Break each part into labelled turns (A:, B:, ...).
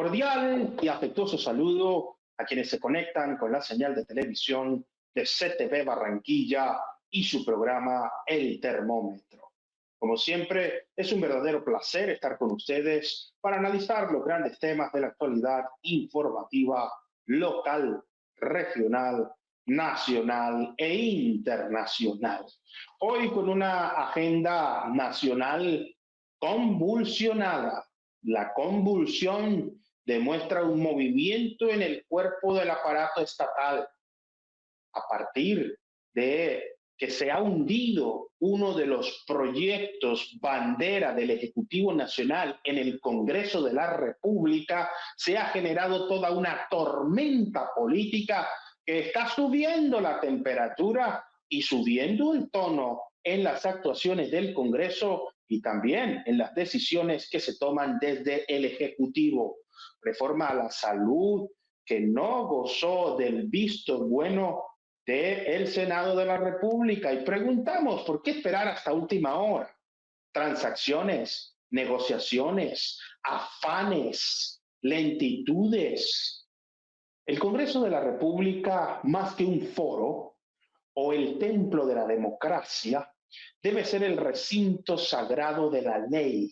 A: Cordial y afectuoso saludo a quienes se conectan con la señal de televisión de CTV Barranquilla y su programa El Termómetro. Como siempre, es un verdadero placer estar con ustedes para analizar los grandes temas de la actualidad informativa local, regional, nacional e internacional. Hoy con una agenda nacional convulsionada. La convulsión demuestra un movimiento en el cuerpo del aparato estatal a partir de que se ha hundido uno de los proyectos bandera del Ejecutivo Nacional en el Congreso de la República. Se ha generado toda una tormenta política que está subiendo la temperatura y subiendo el tono en las actuaciones del Congreso y también en las decisiones que se toman desde el Ejecutivo. Reforma a la salud que no gozó del visto bueno del Senado de la República. Y preguntamos, ¿por qué esperar hasta última hora? Transacciones, negociaciones, afanes, lentitudes. El Congreso de la República, más que un foro o el templo de la democracia, debe ser el recinto sagrado de la ley.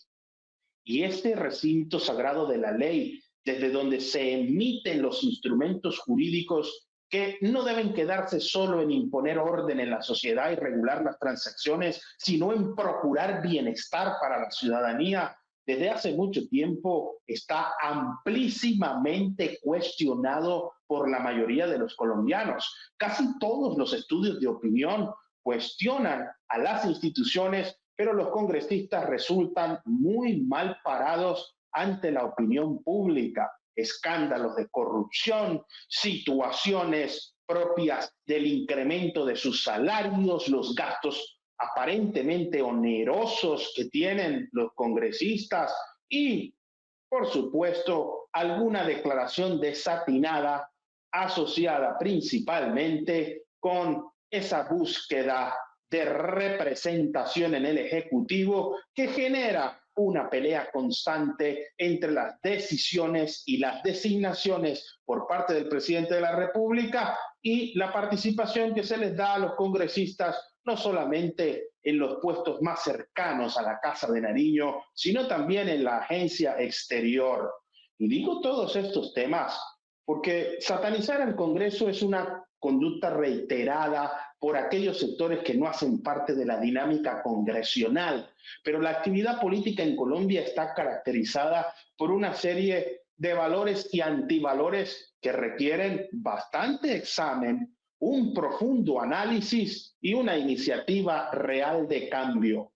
A: Y este recinto sagrado de la ley, desde donde se emiten los instrumentos jurídicos que no deben quedarse solo en imponer orden en la sociedad y regular las transacciones, sino en procurar bienestar para la ciudadanía, desde hace mucho tiempo está amplísimamente cuestionado por la mayoría de los colombianos. Casi todos los estudios de opinión cuestionan a las instituciones, pero los congresistas resultan muy mal parados ante la opinión pública. Escándalos de corrupción, situaciones propias del incremento de sus salarios, los gastos aparentemente onerosos que tienen los congresistas y, por supuesto, alguna declaración desatinada asociada principalmente con esa búsqueda de representación en el Ejecutivo que genera una pelea constante entre las decisiones y las designaciones por parte del presidente de la República y la participación que se les da a los congresistas, no solamente en los puestos más cercanos a la Casa de Nariño, sino también en la agencia exterior. Y digo todos estos temas porque satanizar al Congreso es una conducta reiterada por aquellos sectores que no hacen parte de la dinámica congresional. Pero la actividad política en Colombia está caracterizada por una serie de valores y antivalores que requieren bastante examen, un profundo análisis y una iniciativa real de cambio.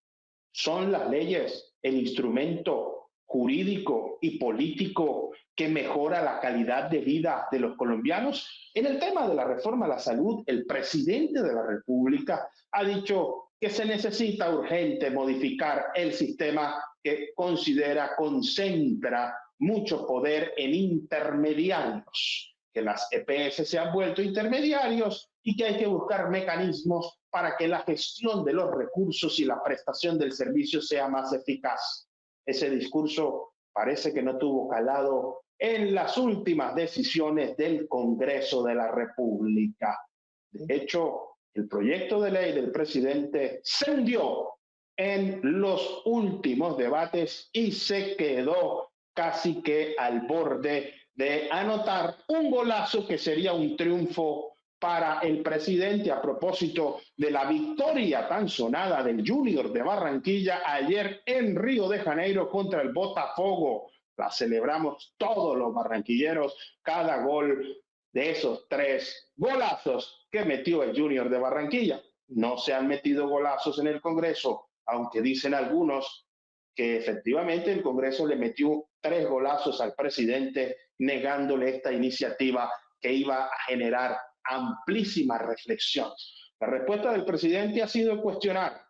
A: Son las leyes el instrumento jurídico y político que mejora la calidad de vida de los colombianos. En el tema de la reforma a la salud, el presidente de la República ha dicho que se necesita urgente modificar el sistema que considera concentra mucho poder en intermediarios, que las EPS se han vuelto intermediarios y que hay que buscar mecanismos para que la gestión de los recursos y la prestación del servicio sea más eficaz. Ese discurso parece que no tuvo calado en las últimas decisiones del Congreso de la República. De hecho, el proyecto de ley del presidente se hundió en los últimos debates y se quedó casi que al borde de anotar un golazo que sería un triunfo para el presidente a propósito de la victoria tan sonada del Junior de Barranquilla ayer en Río de Janeiro contra el Botafogo. La celebramos todos los barranquilleros, cada gol de esos 3 golazos que metió el Junior de Barranquilla. No se han metido golazos en el Congreso, aunque dicen algunos que efectivamente el Congreso le metió 3 golazos al presidente negándole esta iniciativa que iba a generar amplísima reflexión. La respuesta del presidente ha sido cuestionar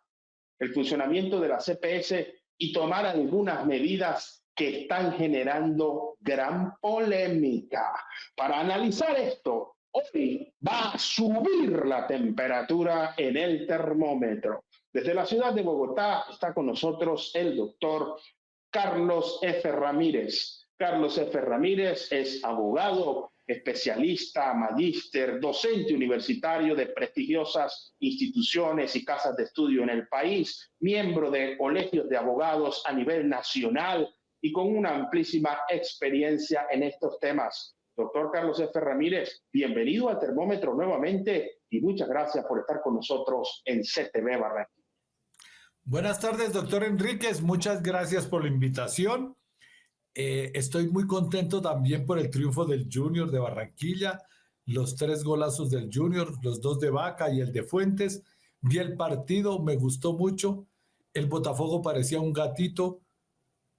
A: el funcionamiento de la CPS y tomar algunas medidas que están generando gran polémica. Para analizar esto, hoy va a subir la temperatura en el termómetro. Desde la ciudad de Bogotá está con nosotros el doctor Carlos F. Ramírez, Carlos F. Ramírez es abogado, especialista, magíster, docente universitario de prestigiosas instituciones y casas de estudio en el país, miembro de colegios de abogados a nivel nacional y con una amplísima experiencia en estos temas. Doctor Carlos F. Ramírez, bienvenido al Termómetro nuevamente y muchas gracias por estar con nosotros en CTV Barranquilla.
B: Buenas tardes, doctor Enríquez. Muchas gracias por la invitación. Estoy muy contento también por el triunfo del Junior de Barranquilla, los 3 golazos del Junior, los 2 de Vaca y el de Fuentes. Vi el partido, me gustó mucho. El Botafogo parecía un gatito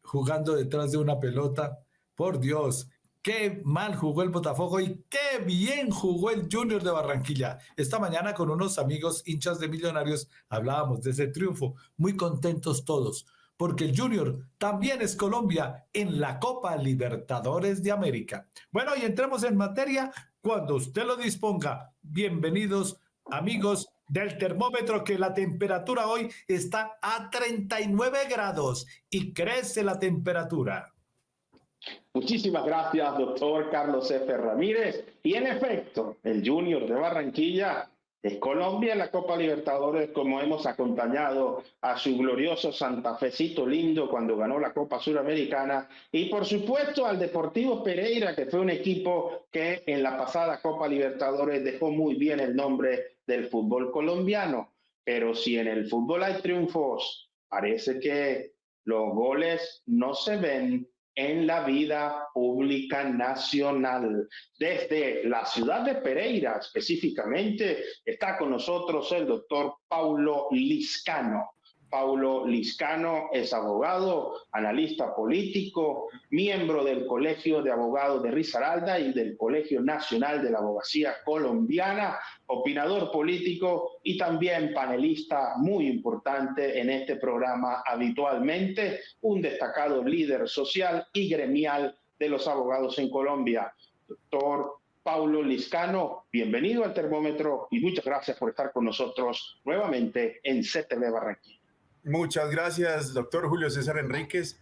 B: jugando detrás de una pelota. Por Dios, qué mal jugó el Botafogo y qué bien jugó el Junior de Barranquilla. Esta mañana con unos amigos hinchas de Millonarios hablábamos de ese triunfo, muy contentos todos, porque el Junior también es Colombia en la Copa Libertadores de América. Bueno, y entremos en materia cuando usted lo disponga. Bienvenidos, amigos del termómetro, que la temperatura hoy está a 39 grados y crece la temperatura.
A: Muchísimas gracias, doctor Carlos F. Ramírez. Y en efecto, el Junior de Barranquilla es Colombia en la Copa Libertadores, como hemos acompañado a su glorioso Santafecito lindo cuando ganó la Copa Suramericana, y por supuesto al Deportivo Pereira, que fue un equipo que en la pasada Copa Libertadores dejó muy bien el nombre del fútbol colombiano. Pero si en el fútbol hay triunfos, parece que los goles no se ven en la vida pública nacional. Desde la ciudad de Pereira, específicamente, está con nosotros el doctor Paulo Liscano. Paulo Liscano es abogado, analista político, miembro del Colegio de Abogados de Risaralda y del Colegio Nacional de la Abogacía Colombiana, opinador político y también panelista muy importante en este programa habitualmente, un destacado líder social y gremial de los abogados en Colombia. Doctor Paulo Liscano, bienvenido al Termómetro y muchas gracias por estar con nosotros nuevamente en CTV Barranquilla.
C: Muchas gracias, doctor Julio César Enríquez,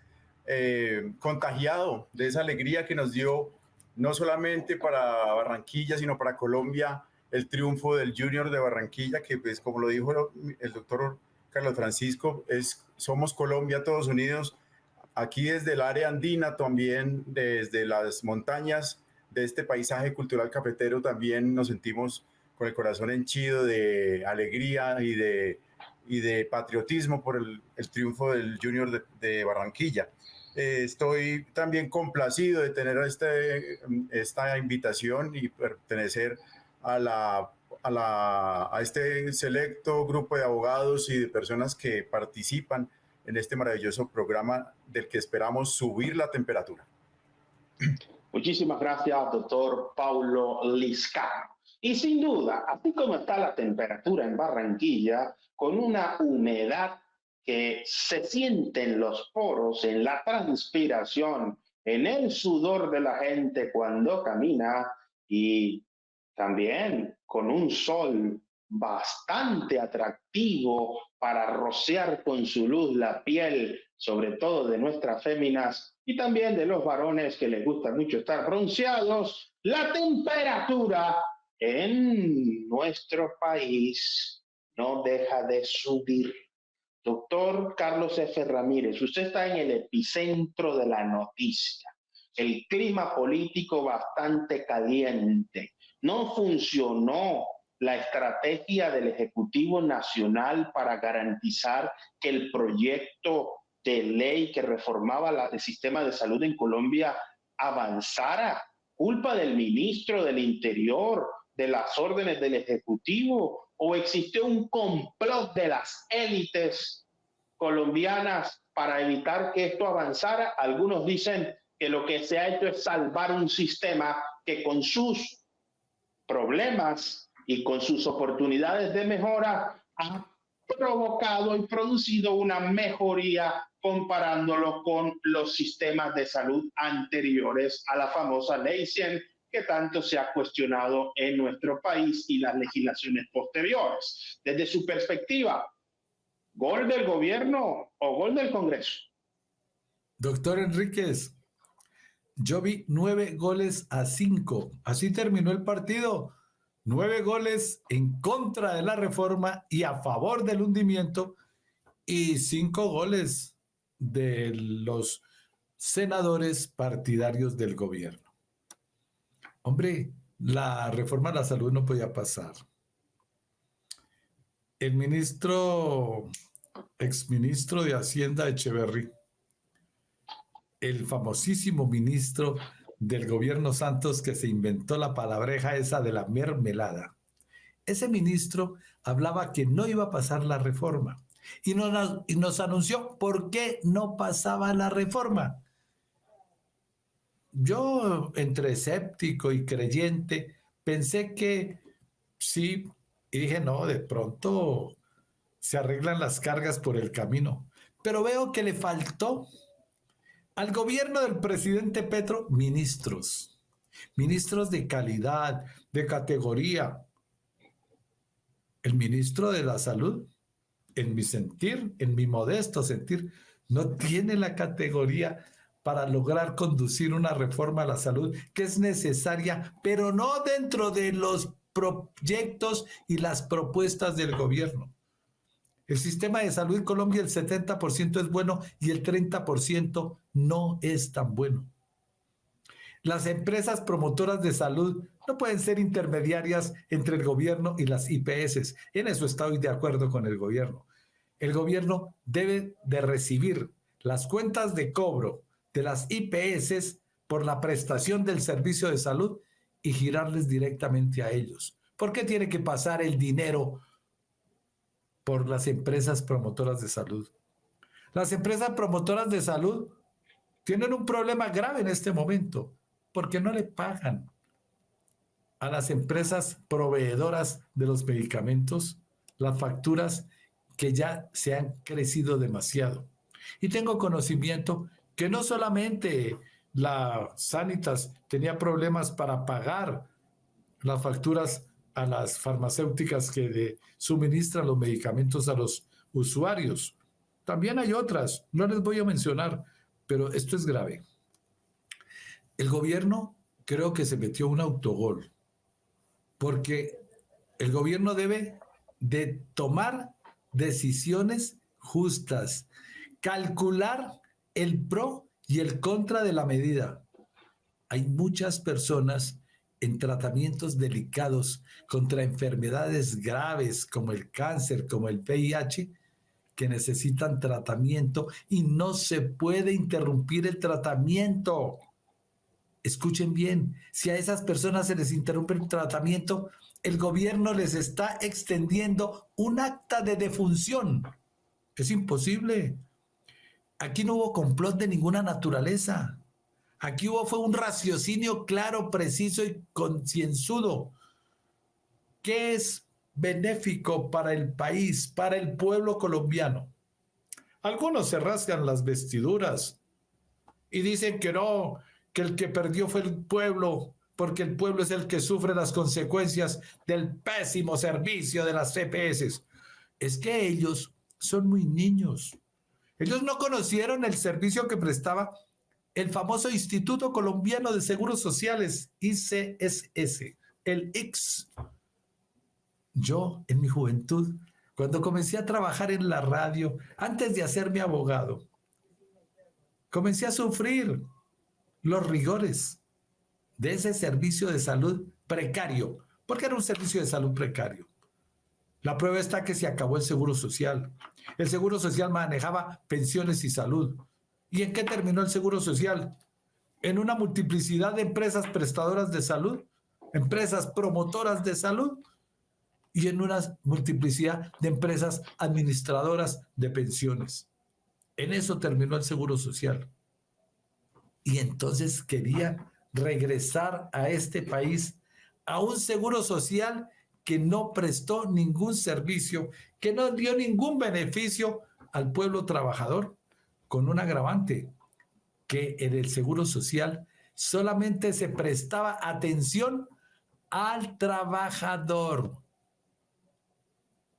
C: contagiado de esa alegría que nos dio no solamente para Barranquilla, sino para Colombia, el triunfo del Junior de Barranquilla, que pues como lo dijo el doctor Carlos Francisco, somos Colombia todos unidos, aquí desde el área andina, también desde las montañas de este paisaje cultural cafetero, también nos sentimos con el corazón henchido de alegría y de patriotismo por el triunfo del Junior de Barranquilla. Estoy también complacido de tener esta invitación y pertenecer a este selecto grupo de abogados y de personas que participan en este maravilloso programa del que esperamos subir la temperatura.
A: Muchísimas gracias, doctor Paulo Liscano. Y sin duda, así como está la temperatura en Barranquilla, con una humedad que se siente en los poros, en la transpiración, en el sudor de la gente cuando camina, y también con un sol bastante atractivo para rociar con su luz la piel, sobre todo de nuestras féminas y también de los varones que les gusta mucho estar bronceados, la temperatura en nuestro país no deja de subir. Doctor Carlos F. Ramírez, usted está en el epicentro de la noticia. El clima político bastante caliente. No funcionó la estrategia del Ejecutivo Nacional para garantizar que el proyecto de ley que reformaba el sistema de salud en Colombia avanzara. Culpa del ministro del Interior, de las órdenes del Ejecutivo, o existe un complot de las élites colombianas para evitar que esto avanzara. Algunos dicen que lo que se ha hecho es salvar un sistema que con sus problemas y con sus oportunidades de mejora ha provocado y producido una mejoría comparándolo con los sistemas de salud anteriores a la famosa Ley 100, que tanto se ha cuestionado en nuestro país y las legislaciones posteriores. Desde su perspectiva, ¿gol del gobierno o gol del Congreso?
B: Doctor Enríquez, yo vi 9-5. Así terminó el partido. 9 goles en contra de la reforma y a favor del hundimiento, y 5 goles de los senadores partidarios del gobierno. Hombre, la reforma a la salud no podía pasar. El exministro de Hacienda Echeverry, el famosísimo ministro del gobierno Santos que se inventó la palabreja esa de la mermelada. Ese ministro hablaba que no iba a pasar la reforma y nos anunció por qué no pasaba la reforma. Yo, entre escéptico y creyente, pensé que sí, y dije, no, de pronto se arreglan las cargas por el camino. Pero veo que le faltó al gobierno del presidente Petro ministros de calidad, de categoría. El ministro de la Salud, en mi sentir, en mi modesto sentir, no tiene la categoría para lograr conducir una reforma a la salud que es necesaria, pero no dentro de los proyectos y las propuestas del gobierno. El sistema de salud en Colombia, el 70% es bueno y el 30% no es tan bueno. Las empresas promotoras de salud no pueden ser intermediarias entre el gobierno y las IPS. En eso estoy de acuerdo con el gobierno. El gobierno debe de recibir las cuentas de cobro de las IPS por la prestación del servicio de salud y girarles directamente a ellos. ¿Por qué tiene que pasar el dinero por las empresas promotoras de salud? Las empresas promotoras de salud tienen un problema grave en este momento porque no le pagan a las empresas proveedoras de los medicamentos las facturas que ya se han crecido demasiado. Y tengo conocimiento que no solamente la Sanitas tenía problemas para pagar las facturas a las farmacéuticas que suministran los medicamentos a los usuarios. También hay otras, no les voy a mencionar, pero esto es grave. El gobierno creo que se metió un autogol, porque el gobierno debe de tomar decisiones justas, calcular el pro y el contra de la medida. Hay muchas personas en tratamientos delicados contra enfermedades graves como el cáncer, como el VIH, que necesitan tratamiento y no se puede interrumpir el tratamiento. Escuchen bien, si a esas personas se les interrumpe el tratamiento, el gobierno les está extendiendo un acta de defunción. Es imposible. Aquí no hubo complot de ninguna naturaleza. Aquí fue un raciocinio claro, preciso y concienzudo. ¿Qué es benéfico para el país, para el pueblo colombiano? Algunos se rasgan las vestiduras y dicen que no, que el que perdió fue el pueblo, porque el pueblo es el que sufre las consecuencias del pésimo servicio de las EPS. Es que ellos son muy niños. Ellos no conocieron el servicio que prestaba el famoso Instituto Colombiano de Seguros Sociales, ICSS, el ICS. Yo, en mi juventud, cuando comencé a trabajar en la radio, antes de hacerme abogado, comencé a sufrir los rigores de ese servicio de salud precario, porque era un servicio de salud precario. La prueba está que se acabó el Seguro Social. El Seguro Social manejaba pensiones y salud. ¿Y en qué terminó el Seguro Social? En una multiplicidad de empresas prestadoras de salud, empresas promotoras de salud y en una multiplicidad de empresas administradoras de pensiones. En eso terminó el Seguro Social. Y entonces quería regresar a este país a un Seguro Social que no prestó ningún servicio, que no dio ningún beneficio al pueblo trabajador, con un agravante, que en el Seguro Social solamente se prestaba atención al trabajador,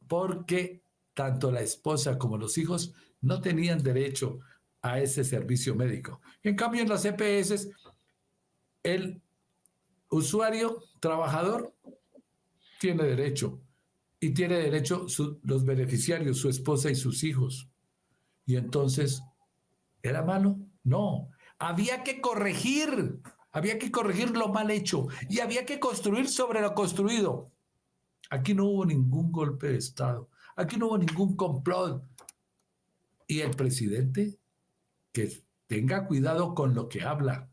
B: porque tanto la esposa como los hijos no tenían derecho a ese servicio médico. En cambio, en las EPS El usuario, trabajador, tiene derecho. Y tiene derecho los beneficiarios, su esposa y sus hijos. Y entonces, ¿era malo? No. Había que corregir lo mal hecho y había que construir sobre lo construido. Aquí no hubo ningún golpe de Estado, aquí no hubo ningún complot. Y el presidente, que tenga cuidado con lo que habla.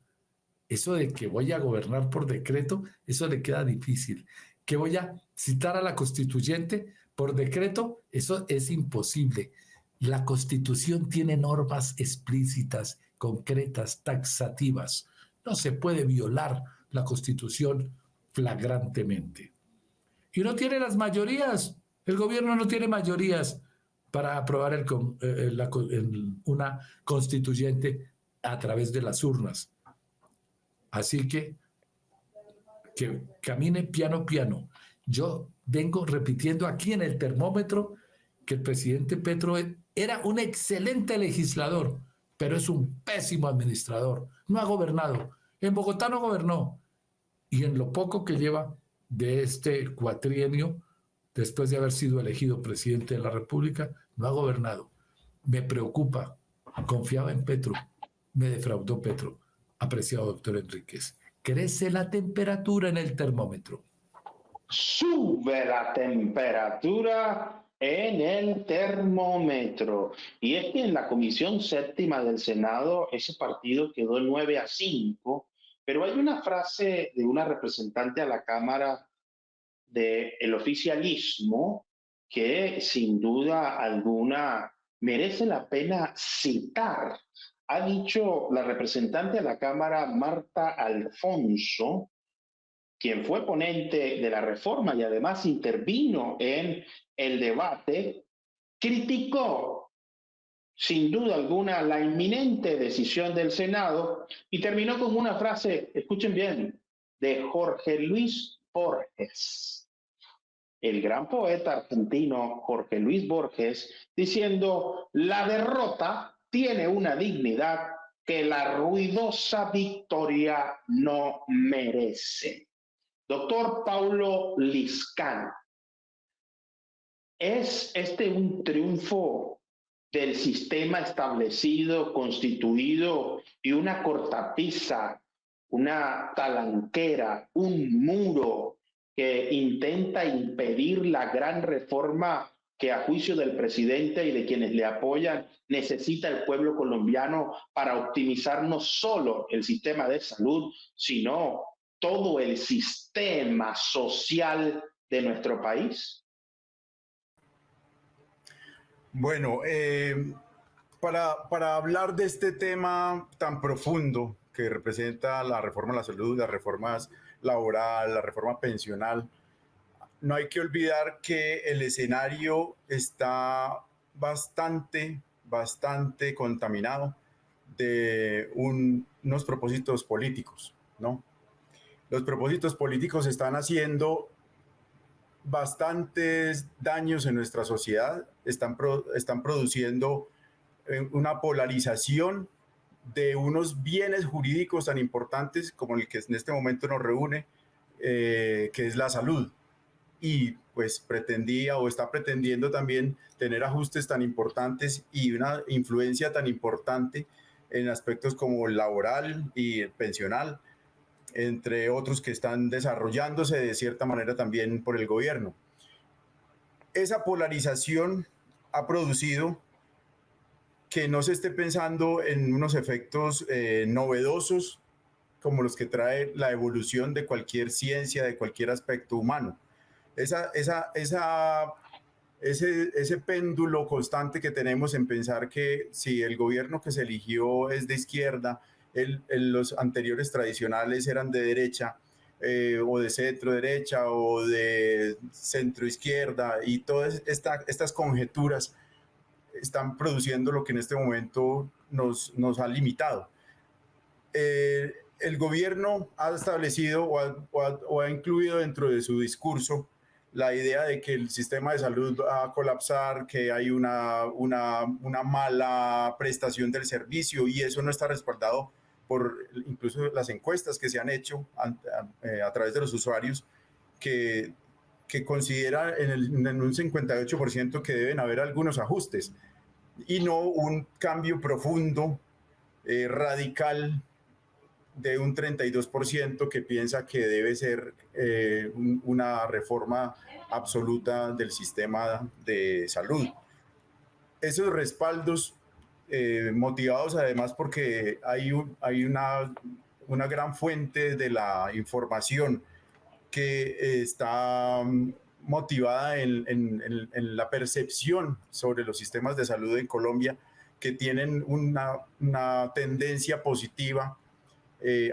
B: Eso de que voy a gobernar por decreto, eso le queda difícil. Que voy a citar a la constituyente por decreto, eso es imposible. La Constitución tiene normas explícitas, concretas, taxativas. No se puede violar la Constitución flagrantemente. Y no tiene las mayorías. El gobierno no tiene mayorías para aprobar una constituyente a través de las urnas. Así que camine piano piano. Yo vengo repitiendo aquí en el termómetro que el presidente Petro era un excelente legislador, pero es un pésimo administrador. No ha gobernado. En Bogotá no gobernó. Y en lo poco que lleva de este cuatrienio, después de haber sido elegido presidente de la República, no ha gobernado. Me preocupa. Confiaba en Petro. Me defraudó Petro. Apreciado doctor Enríquez. Crece la temperatura en el termómetro.
A: Sube la temperatura en el termómetro. Y es que en la Comisión Séptima del Senado ese partido quedó 9-5, pero hay una frase de una representante a la Cámara del oficialismo que sin duda alguna merece la pena citar. Ha dicho la representante a la Cámara, Marta Alfonso, quien fue ponente de la reforma y además intervino en el debate, criticó sin duda alguna la inminente decisión del Senado y terminó con una frase, escuchen bien, de Jorge Luis Borges, el gran poeta argentino Jorge Luis Borges, diciendo: la derrota tiene una dignidad que la ruidosa victoria no merece. Doctor Paulo Liscán, ¿es este un triunfo del sistema establecido, constituido y una cortapisa, una talanquera, un muro que intenta impedir la gran reforma que a juicio del presidente y de quienes le apoyan necesita el pueblo colombiano para optimizar no solo el sistema de salud, sino todo el sistema social de nuestro país?
C: Bueno, para hablar de este tema tan profundo que representa la reforma a la salud, las reformas laboral, la reforma pensional, no hay que olvidar que el escenario está bastante contaminado de unos propósitos políticos, ¿no? Los propósitos políticos están haciendo bastantes daños en nuestra sociedad, están produciendo una polarización de unos bienes jurídicos tan importantes como el que en este momento nos reúne, que es la salud. Y pues pretendía o está pretendiendo también tener ajustes tan importantes y una influencia tan importante en aspectos como el laboral y el pensional, entre otros que están desarrollándose de cierta manera también por el gobierno. Esa polarización ha producido que no se esté pensando en unos efectos novedosos como los que trae la evolución de cualquier ciencia, de cualquier aspecto humano. Ese péndulo constante que tenemos en pensar que si el gobierno que se eligió es de izquierda, los anteriores tradicionales eran de derecha, o de centro derecha o de centro izquierda, y todas estas conjeturas están produciendo lo que en este momento nos ha limitado. El gobierno ha establecido o ha incluido dentro de su discurso la idea de que el sistema de salud va a colapsar, que hay una mala prestación del servicio, y eso no está respaldado por incluso las encuestas que se han hecho a través de los usuarios, que considera en un 58% que deben haber algunos ajustes y no un cambio profundo, radical, de un 32% que piensa que debe ser una reforma absoluta del sistema de salud. Esos respaldos, motivados además porque hay una gran fuente de la información que está motivada en la percepción sobre los sistemas de salud en Colombia, que tienen una tendencia positiva,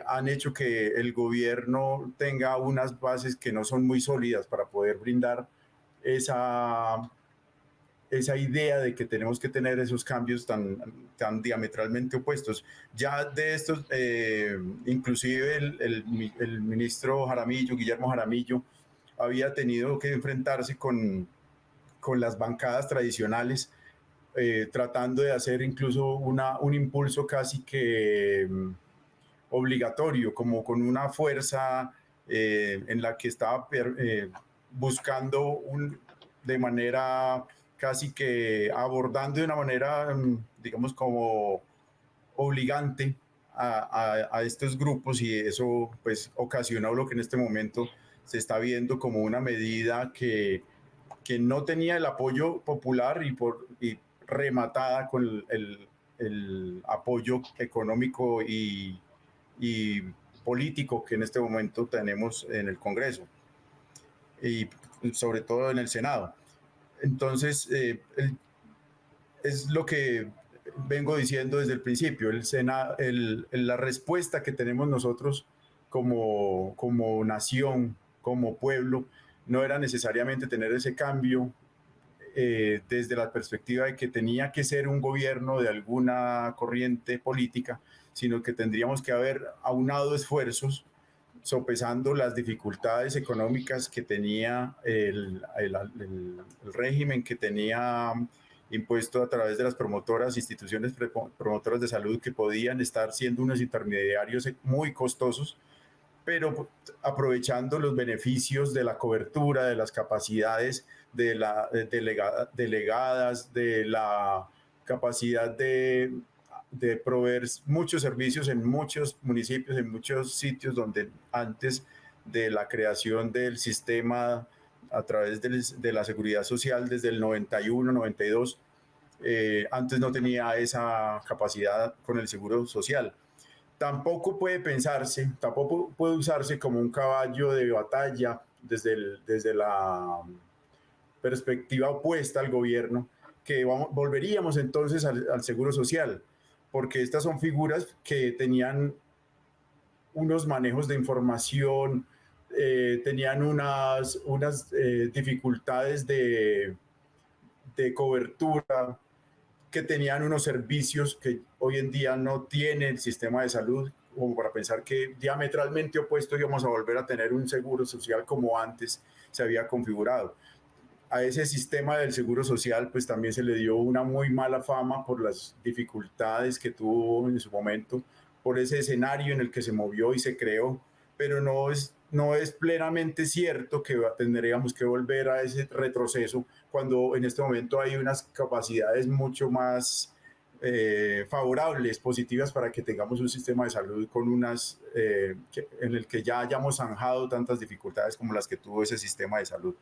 C: han hecho que el gobierno tenga unas bases que no son muy sólidas para poder brindar esa idea de que tenemos que tener esos cambios tan diametralmente opuestos. Ya de estos, inclusive el ministro Jaramillo, Guillermo Jaramillo, había tenido que enfrentarse con las bancadas tradicionales, tratando de hacer incluso un impulso casi que obligatorio, como con una fuerza en la que estaba buscando de manera casi que abordando de una manera, digamos, como obligante a estos grupos, y eso pues ocasionó lo que en este momento se está viendo como una medida que no tenía el apoyo popular y rematada con el apoyo económico y político que en este momento tenemos en el Congreso y sobre todo en el Senado. Entonces, es lo que vengo diciendo desde el principio, la respuesta que tenemos nosotros como nación, como pueblo, no era necesariamente tener ese cambio desde la perspectiva de que tenía que ser un gobierno de alguna corriente política, sino que tendríamos que haber aunado esfuerzos sopesando las dificultades económicas que tenía el régimen que tenía impuesto a través de las promotoras, instituciones promotoras de salud, que podían estar siendo unos intermediarios muy costosos, pero aprovechando los beneficios de la cobertura, de las capacidades de delegadas, de la capacidad de proveer muchos servicios en muchos municipios, en muchos sitios donde antes de la creación del sistema a través de la seguridad social desde el 91, 92, antes no tenía esa capacidad con el seguro social. Tampoco puede pensarse, tampoco puede usarse como un caballo de batalla desde la perspectiva opuesta al gobierno, que volveríamos entonces al seguro social, porque estas son figuras que tenían unos manejos de información, tenían unas dificultades de cobertura, que tenían unos servicios que hoy en día no tiene el sistema de salud, como para pensar que diametralmente opuesto íbamos a volver a tener un seguro social como antes se había configurado. A ese sistema del seguro social pues también se le dio una muy mala fama por las dificultades que tuvo en su momento, por ese escenario en el que se movió y se creó, pero no es plenamente cierto que tendríamos que volver a ese retroceso cuando en este momento hay unas capacidades mucho más favorables, positivas, para que tengamos un sistema de salud con en el que ya hayamos zanjado tantas dificultades como las que tuvo ese sistema de salud.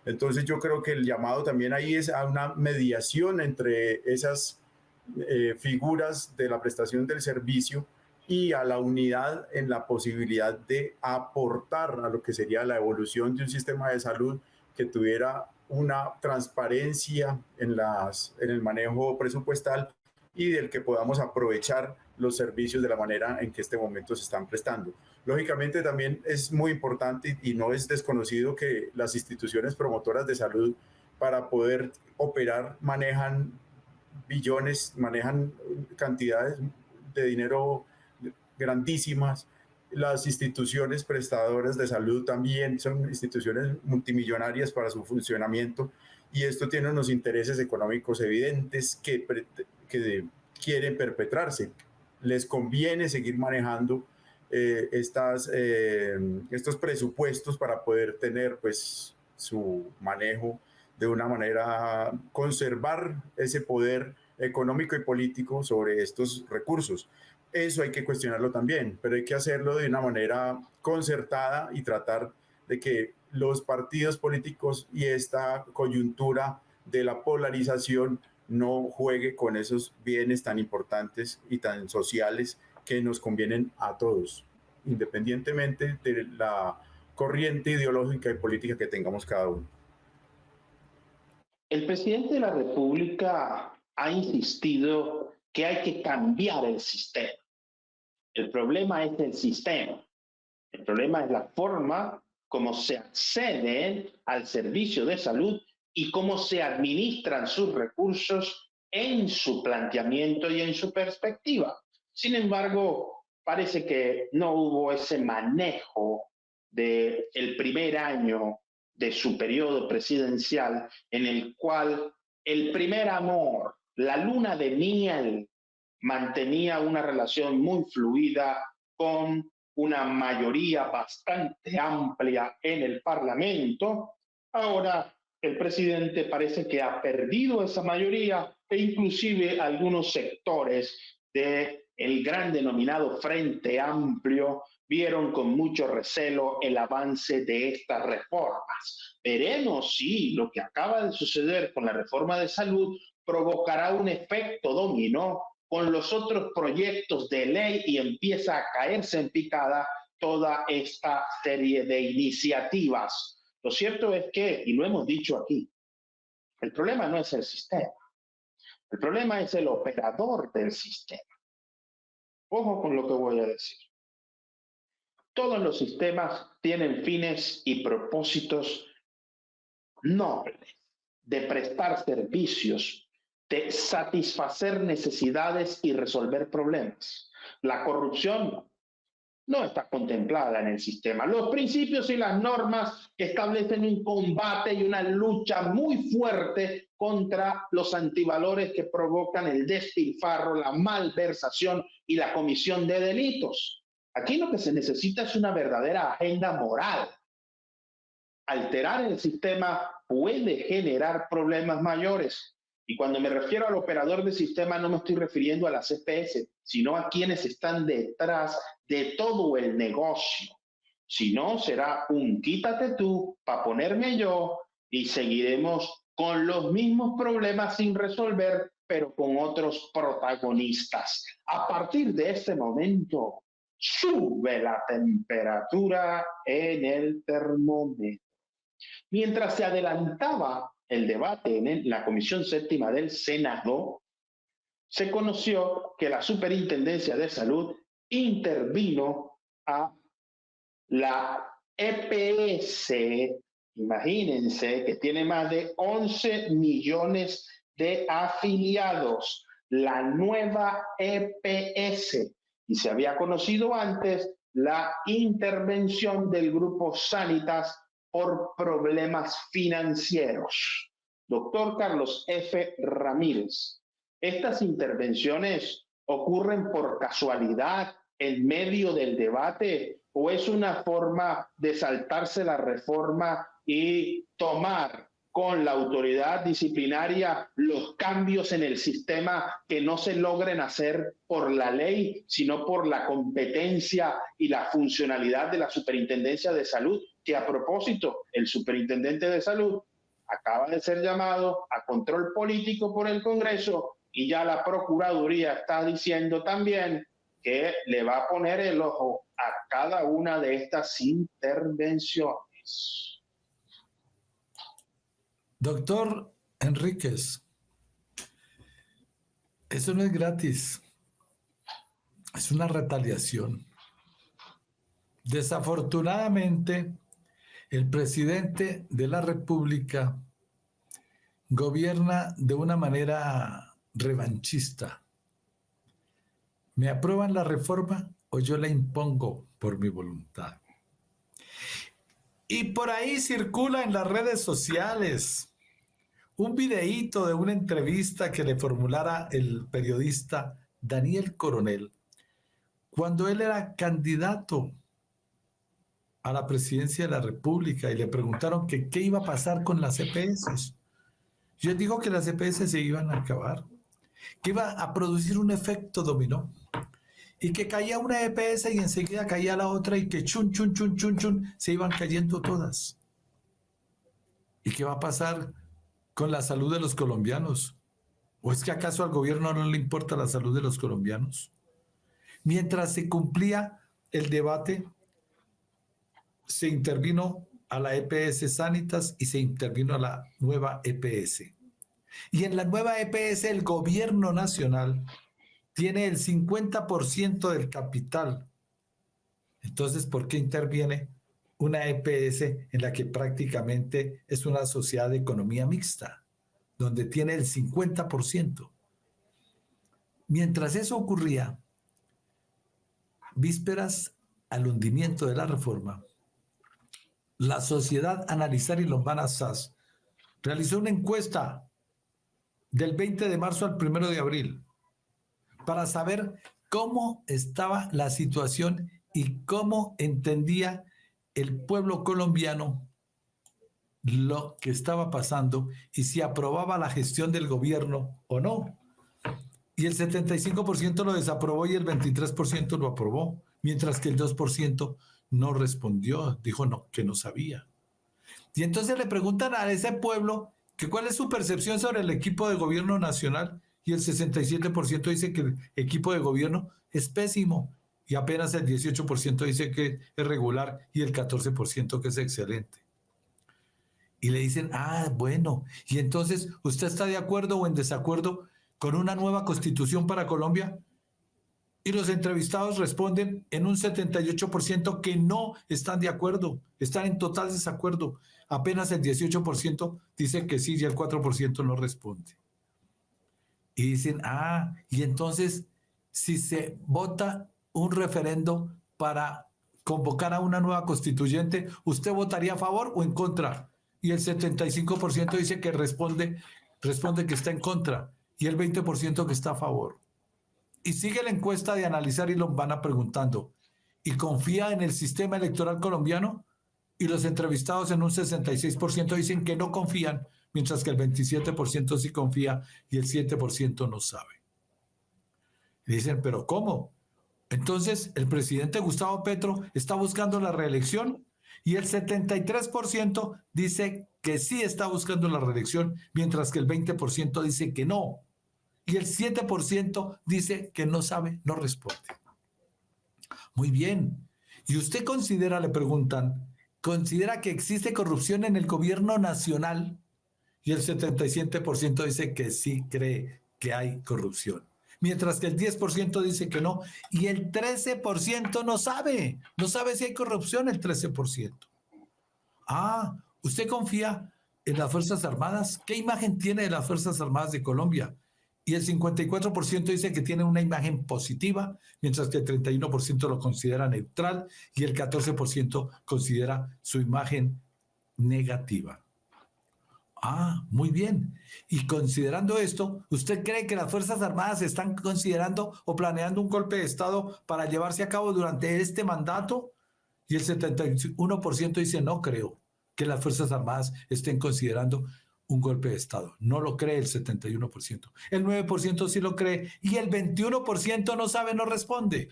C: Entonces yo creo que el llamado también ahí es a una mediación entre esas figuras de la prestación del servicio y a la unidad en la posibilidad de aportar a lo que sería la evolución de un sistema de salud que tuviera una transparencia en el manejo presupuestal y del que podamos aprovechar los servicios de la manera en que este momento se están prestando. Lógicamente también es muy importante y no es desconocido que las instituciones promotoras de salud, para poder operar, manejan billones, manejan cantidades de dinero grandísimas. Las instituciones prestadoras de salud también son instituciones multimillonarias para su funcionamiento, y esto tiene unos intereses económicos evidentes que quieren perpetrarse. les conviene seguir manejando estos presupuestos para poder tener pues su manejo de una manera, conservar ese poder económico y político sobre estos recursos. Eso hay que cuestionarlo también, pero hay que hacerlo de una manera concertada y tratar de que los partidos políticos y esta coyuntura de la polarización no juegue con esos bienes tan importantes y tan sociales que nos convienen a todos, independientemente de la corriente ideológica y política que tengamos cada uno.
A: El presidente de la República ha insistido que hay que cambiar el sistema. El problema es el sistema. El problema es la forma como se accede al servicio de salud y cómo se administran sus recursos en su planteamiento y en su perspectiva. Sin embargo, parece que no hubo ese manejo del primer año de su periodo presidencial en el cual el primer amor, la luna de miel, mantenía una relación muy fluida con una mayoría bastante amplia en el Parlamento. Ahora el presidente parece que ha perdido esa mayoría e inclusive algunos sectores del gran denominado Frente Amplio vieron con mucho recelo el avance de estas reformas. Veremos si lo que acaba de suceder con la reforma de salud provocará un efecto dominó con los otros proyectos de ley y empieza a caerse en picada toda esta serie de iniciativas. Lo cierto es que, y lo hemos dicho aquí, el problema no es el sistema, el problema es el operador del sistema. Ojo con lo que voy a decir. Todos los sistemas tienen fines y propósitos nobles de prestar servicios, de satisfacer necesidades y resolver problemas. La corrupción no está contemplada en el sistema. Los principios y las normas establecen un combate y una lucha muy fuerte contra los antivalores que provocan el despilfarro, la malversación y la comisión de delitos. Aquí lo que se necesita es una verdadera agenda moral. Alterar el sistema puede generar problemas mayores. Y cuando me refiero al operador del sistema no me estoy refiriendo a las CPS, sino a quienes están detrás de todo el negocio. Si no, será un quítate tú para ponerme yo y seguiremos con los mismos problemas sin resolver, pero con otros protagonistas. A partir de este momento, sube la temperatura en el termómetro. Mientras se adelantaba el debate en la Comisión Séptima del Senado, se conoció que la Superintendencia de Salud intervino a la EPS, imagínense que tiene más de 11 millones de afiliados, la nueva EPS, y se había conocido antes la intervención del Grupo Sanitas por problemas financieros. Doctor Carlos F. Ramírez, ¿estas intervenciones ocurren por casualidad en medio del debate o es una forma de saltarse la reforma y tomar con la autoridad disciplinaria los cambios en el sistema que no se logren hacer por la ley, sino por la competencia y la funcionalidad de la Superintendencia de Salud? Que a propósito, el Superintendente de Salud acaba de ser llamado a control político por el Congreso y ya la Procuraduría está diciendo también que le va a poner el ojo a cada una de estas intervenciones.
B: Doctor Enríquez, eso no es gratis, es una retaliación. Desafortunadamente, el presidente de la República gobierna de una manera revanchista. ¿Me aprueban la reforma o yo la impongo por mi voluntad? Y por ahí circula en las redes sociales un videíto de una entrevista que le formulara el periodista Daniel Coronel cuando él era candidato a la presidencia de la República y le preguntaron que qué iba a pasar con las EPS. Yo digo que las EPS se iban a acabar, que iba a producir un efecto dominó y que caía una EPS y enseguida caía la otra y que chun, chun, chun, chun, chun, se iban cayendo todas. ¿Y qué va a pasar con la salud de los colombianos? ¿O es que acaso al gobierno no le importa la salud de los colombianos? Mientras se cumplía el debate, se intervino a la EPS Sanitas y se intervino a la nueva EPS. Y en la nueva EPS el gobierno nacional tiene el 50% del capital. Entonces, ¿por qué interviene una EPS en la que prácticamente es una sociedad de economía mixta, donde tiene el 50%? Mientras eso ocurría, vísperas al hundimiento de la reforma, la Sociedad Analizar y Lombana SAS realizó una encuesta del 20 de marzo al 1 de abril para saber cómo estaba la situación y cómo entendía el pueblo colombiano lo que estaba pasando y si aprobaba la gestión del gobierno o no. Y el 75% lo desaprobó y el 23% lo aprobó, mientras que el 2% no respondió, dijo no, que no sabía. Y entonces le preguntan a ese pueblo que cuál es su percepción sobre el equipo de gobierno nacional y el 67% dice que el equipo de gobierno es pésimo y apenas el 18% dice que es regular y el 14% que es excelente. Y le dicen, bueno, y entonces, ¿usted está de acuerdo o en desacuerdo con una nueva constitución para Colombia? Y los entrevistados responden en un 78% que no están de acuerdo, están en total desacuerdo. Apenas el 18% dice que sí y el 4% no responde. Y dicen, y entonces, si se vota un referendo para convocar a una nueva constituyente, ¿usted votaría a favor o en contra? Y el 75% dice que responde que está en contra y el 20% que está a favor. Y sigue la encuesta de Analizar y Lombana preguntando, ¿y confía en el sistema electoral colombiano? Y los entrevistados en un 66% dicen que no confían, mientras que el 27% sí confía y el 7% no sabe. Y dicen, ¿pero cómo? Entonces, el presidente Gustavo Petro está buscando la reelección y el 73% dice que sí está buscando la reelección, mientras que el 20% dice que no. Y el 7% dice que no sabe, no responde. Muy bien. ¿Y usted considera, le preguntan, considera que existe corrupción en el gobierno nacional? Y el 77% dice que sí cree que hay corrupción. Mientras que el 10% dice que no. Y el 13% no sabe. No sabe si hay corrupción el 13%. ¿Usted confía en las Fuerzas Armadas? ¿Qué imagen tiene de las Fuerzas Armadas de Colombia? Y el 54% dice que tiene una imagen positiva, mientras que el 31% lo considera neutral y el 14% considera su imagen negativa. Muy bien. Y considerando esto, ¿usted cree que las Fuerzas Armadas están considerando o planeando un golpe de Estado para llevarse a cabo durante este mandato? Y el 71% dice, no creo que las Fuerzas Armadas estén considerando un golpe de Estado. No lo cree el 71%. El 9% sí lo cree y el 21% no sabe, no responde.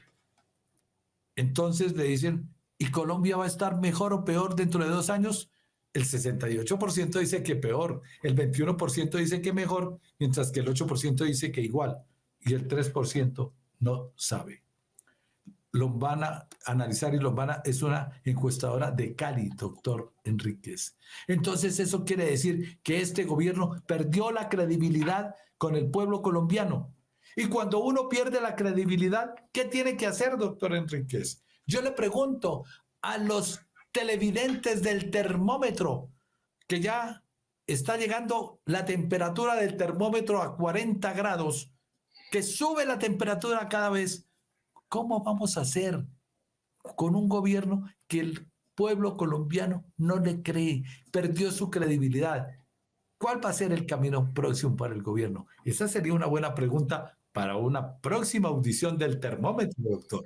B: Entonces le dicen, ¿y Colombia va a estar mejor o peor dentro de 2 años? El 68% dice que peor, el 21% dice que mejor, mientras que el 8% dice que igual y el 3% no sabe. Lombana, Analizar y Lombana es una encuestadora de Cali, doctor Enríquez. Entonces eso quiere decir que este gobierno perdió la credibilidad con el pueblo colombiano. Y cuando uno pierde la credibilidad, ¿qué tiene que hacer, doctor Enríquez? Yo le pregunto a los televidentes del termómetro, que ya está llegando la temperatura del termómetro a 40 grados, que sube la temperatura cada vez. ¿Cómo vamos a hacer con un gobierno que el pueblo colombiano no le cree, perdió su credibilidad? ¿Cuál va a ser el camino próximo para el gobierno? Esa sería una buena pregunta para una próxima audición del termómetro, doctor.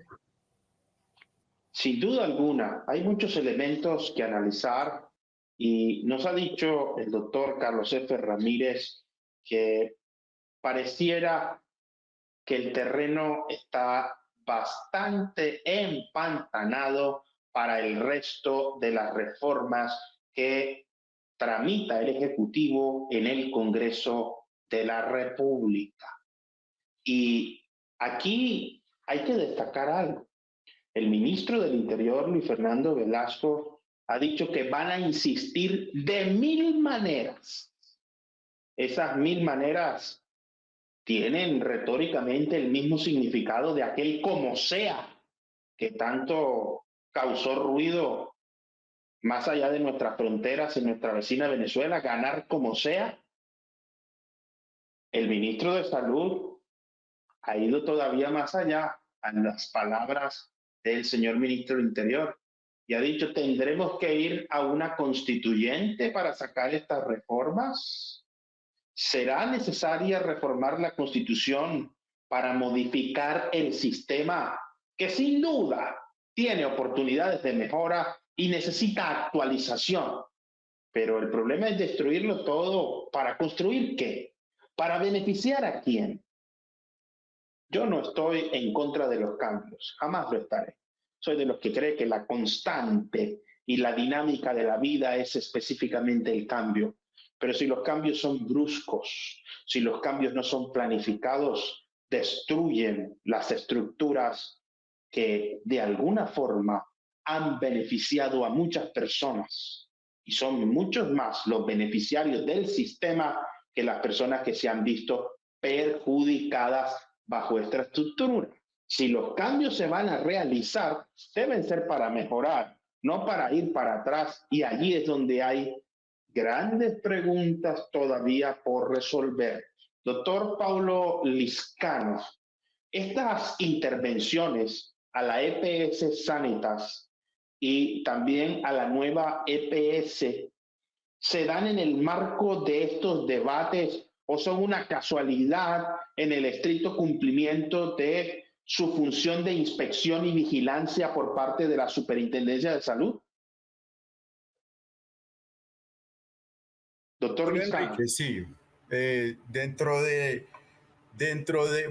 A: Sin duda alguna, hay muchos elementos que analizar y nos ha dicho el doctor Carlos F. Ramírez que pareciera que el terreno está bastante empantanado para el resto de las reformas que tramita el Ejecutivo en el Congreso de la República. Y aquí hay que destacar algo. El ministro del Interior, Luis Fernando Velasco, ha dicho que van a insistir de 1000 maneras. Esas 1000 maneras tienen retóricamente el mismo significado de aquel como sea que tanto causó ruido más allá de nuestras fronteras en nuestra vecina Venezuela, ganar como sea. El ministro de Salud ha ido todavía más allá a las palabras del señor ministro del Interior y ha dicho, ¿tendremos que ir a una constituyente para sacar estas reformas? ¿Será necesaria reformar la Constitución para modificar el sistema que sin duda tiene oportunidades de mejora y necesita actualización? Pero el problema es destruirlo todo. ¿Para construir qué? ¿Para beneficiar a quién? Yo no estoy en contra de los cambios, jamás lo estaré. Soy de los que cree que la constante y la dinámica de la vida es específicamente el cambio. Pero si los cambios son bruscos, si los cambios no son planificados, destruyen las estructuras que de alguna forma han beneficiado a muchas personas. Y son muchos más los beneficiarios del sistema que las personas que se han visto perjudicadas bajo esta estructura. Si los cambios se van a realizar, deben ser para mejorar, no para ir para atrás. Y allí es donde hay grandes preguntas todavía por resolver. Doctor Paulo Lizcano, estas intervenciones a la EPS Sanitas y también a la nueva EPS se dan en el marco de estos debates o son una casualidad en el estricto cumplimiento de su función de inspección y vigilancia por parte de la Superintendencia de Salud? Doctor Lizcano.
C: Enrique, sí. Dentro de,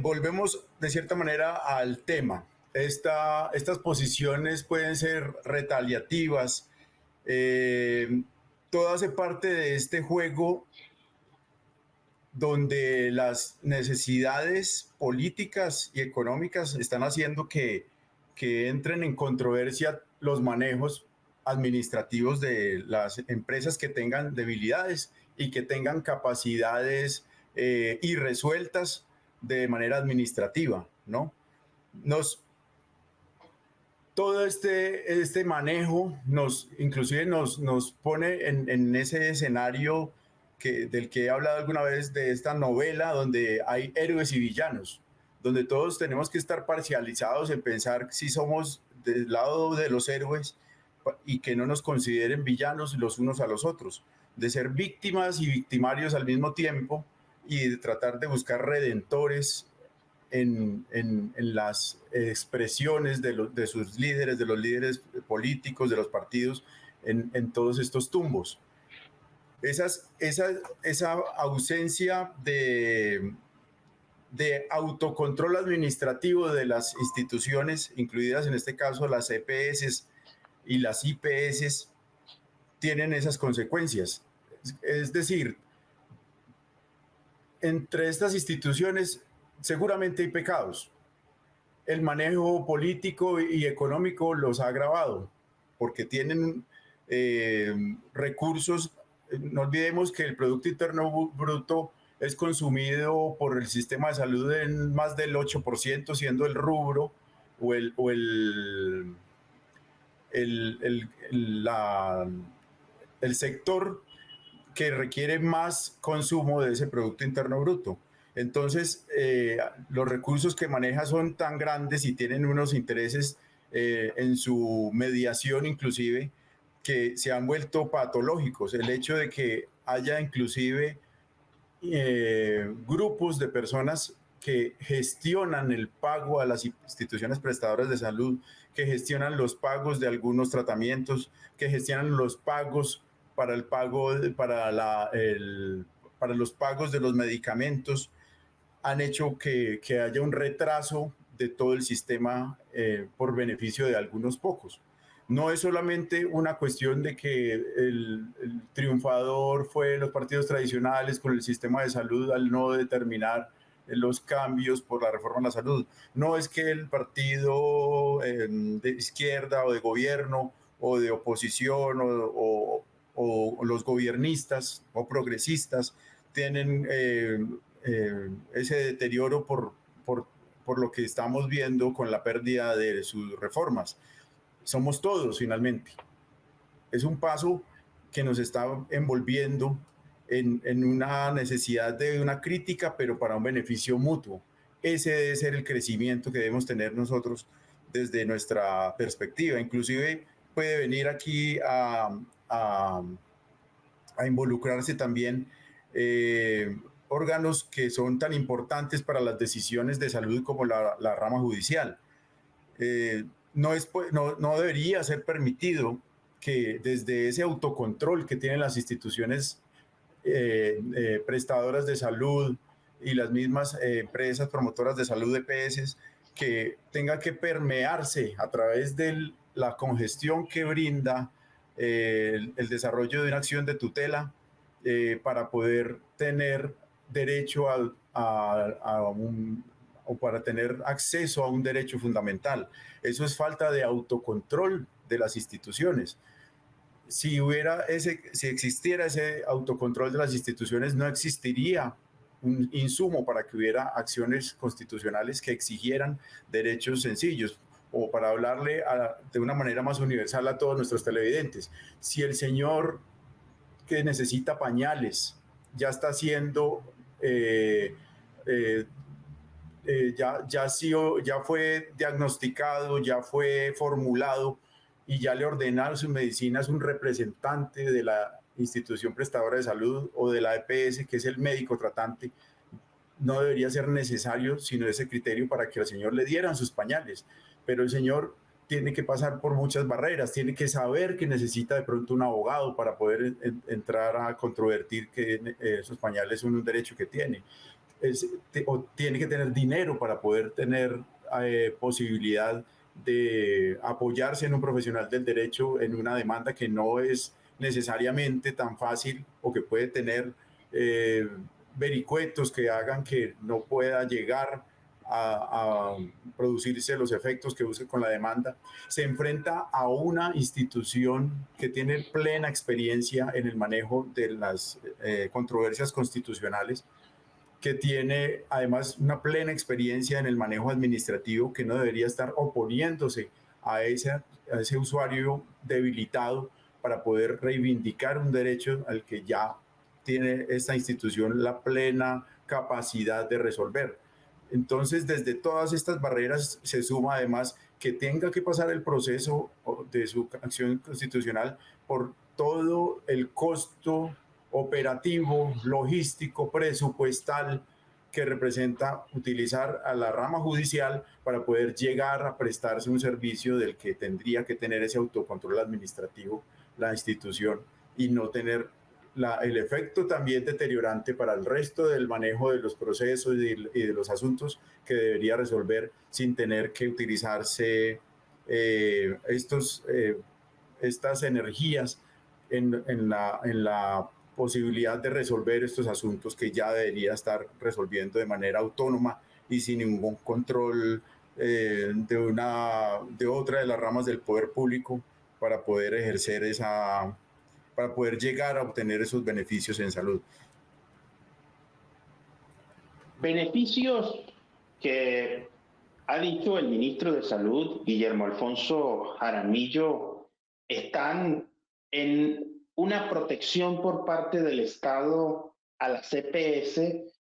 C: volvemos de cierta manera al tema. Estas posiciones pueden ser retaliativas. Todo hace parte de este juego donde las necesidades políticas y económicas están haciendo que entren en controversia los manejos administrativos de las empresas que tengan debilidades y que tengan capacidades irresueltas de manera administrativa, ¿no? Todo este manejo inclusive nos pone en ese escenario del que he hablado alguna vez, de esta novela donde hay héroes y villanos, donde todos tenemos que estar parcializados en pensar si somos del lado de los héroes y que no nos consideren villanos los unos a los otros, de ser víctimas y victimarios al mismo tiempo y de tratar de buscar redentores en las expresiones de sus líderes, de los líderes políticos, de los partidos, en todos estos tumbos. Esa ausencia de autocontrol administrativo de las instituciones, incluidas en este caso las EPS y las IPS, tienen esas consecuencias. Es decir, entre estas instituciones seguramente hay pecados. El manejo político y económico los ha agravado, porque tienen recursos. No olvidemos que el Producto Interno Bruto es consumido por el sistema de salud en más del 8%, siendo el rubro o el sector que requiere más consumo de ese Producto Interno Bruto. Entonces, los recursos que maneja son tan grandes y tienen unos intereses en su mediación inclusive, que se han vuelto patológicos. El hecho de que haya inclusive grupos de personas que gestionan el pago a las instituciones prestadoras de salud, que gestionan los pagos de algunos tratamientos, que gestionan los pagos para el pago para los pagos de los medicamentos, han hecho que haya un retraso de todo el sistema por beneficio de algunos pocos. No es solamente una cuestión de que el triunfador fue los partidos tradicionales con el sistema de salud al no determinar los cambios por la reforma a la salud. No es que el partido de izquierda o de gobierno o de oposición o los gobiernistas o progresistas tienen ese deterioro por lo que estamos viendo con la pérdida de sus reformas. Somos todos finalmente. Es un paso que nos está envolviendo en una necesidad de una crítica, pero para un beneficio mutuo. Ese debe ser el crecimiento que debemos tener nosotros desde nuestra perspectiva. Inclusive puede venir aquí a involucrarse también órganos que son tan importantes para las decisiones de salud como la rama judicial. No debería ser permitido que desde ese autocontrol que tienen las instituciones prestadoras de salud y las mismas empresas promotoras de salud, EPS, que tenga que permearse a través de la congestión que brinda el desarrollo de una acción de tutela para poder tener derecho o para tener acceso a un derecho fundamental. Eso es falta de autocontrol de las instituciones. Si existiera ese autocontrol de las instituciones, no existiría un insumo para que hubiera acciones constitucionales que exigieran derechos sencillos. O para hablarle de una manera más universal a todos nuestros televidentes, si el señor que necesita pañales ya está siendo ya fue diagnosticado, ya fue formulado y ya le ordenaron su medicina, es un representante de la institución prestadora de salud o de la EPS, que es el médico tratante, no debería ser necesario sino ese criterio para que al señor le dieran sus pañales. Pero el señor tiene que pasar por muchas barreras, tiene que saber que necesita de pronto un abogado para poder entrar a controvertir que esos pañales son un derecho que tiene. O tiene que tener dinero para poder tener posibilidad de apoyarse en un profesional del derecho en una demanda que no es necesariamente tan fácil o que puede tener vericuetos que hagan que no pueda llegar a producirse los efectos que busque con la demanda. Se enfrenta a una institución que tiene plena experiencia en el manejo de las controversias constitucionales, que tiene además una plena experiencia en el manejo administrativo, que no debería estar oponiéndose a ese usuario debilitado para poder reivindicar un derecho al que ya tiene esta institución la plena capacidad de resolver. Entonces, desde todas estas barreras se suma además que tenga que pasar el proceso de su acción constitucional por todo el costo operativo, logístico, presupuestal que representa utilizar a la rama judicial para poder llegar a prestarse un servicio del que tendría que tener ese autocontrol administrativo la institución y no tener el efecto también deteriorante para el resto del manejo de los procesos y de los asuntos que debería resolver sin tener que utilizarse estas energías en la posibilidad de resolver estos asuntos que ya debería estar resolviendo de manera autónoma y sin ningún control de otra de las ramas del poder público para poder ejercer para poder llegar a obtener esos beneficios en salud.
A: Beneficios que ha dicho el ministro de Salud, Guillermo Alfonso Jaramillo, están en una protección por parte del Estado a las EPS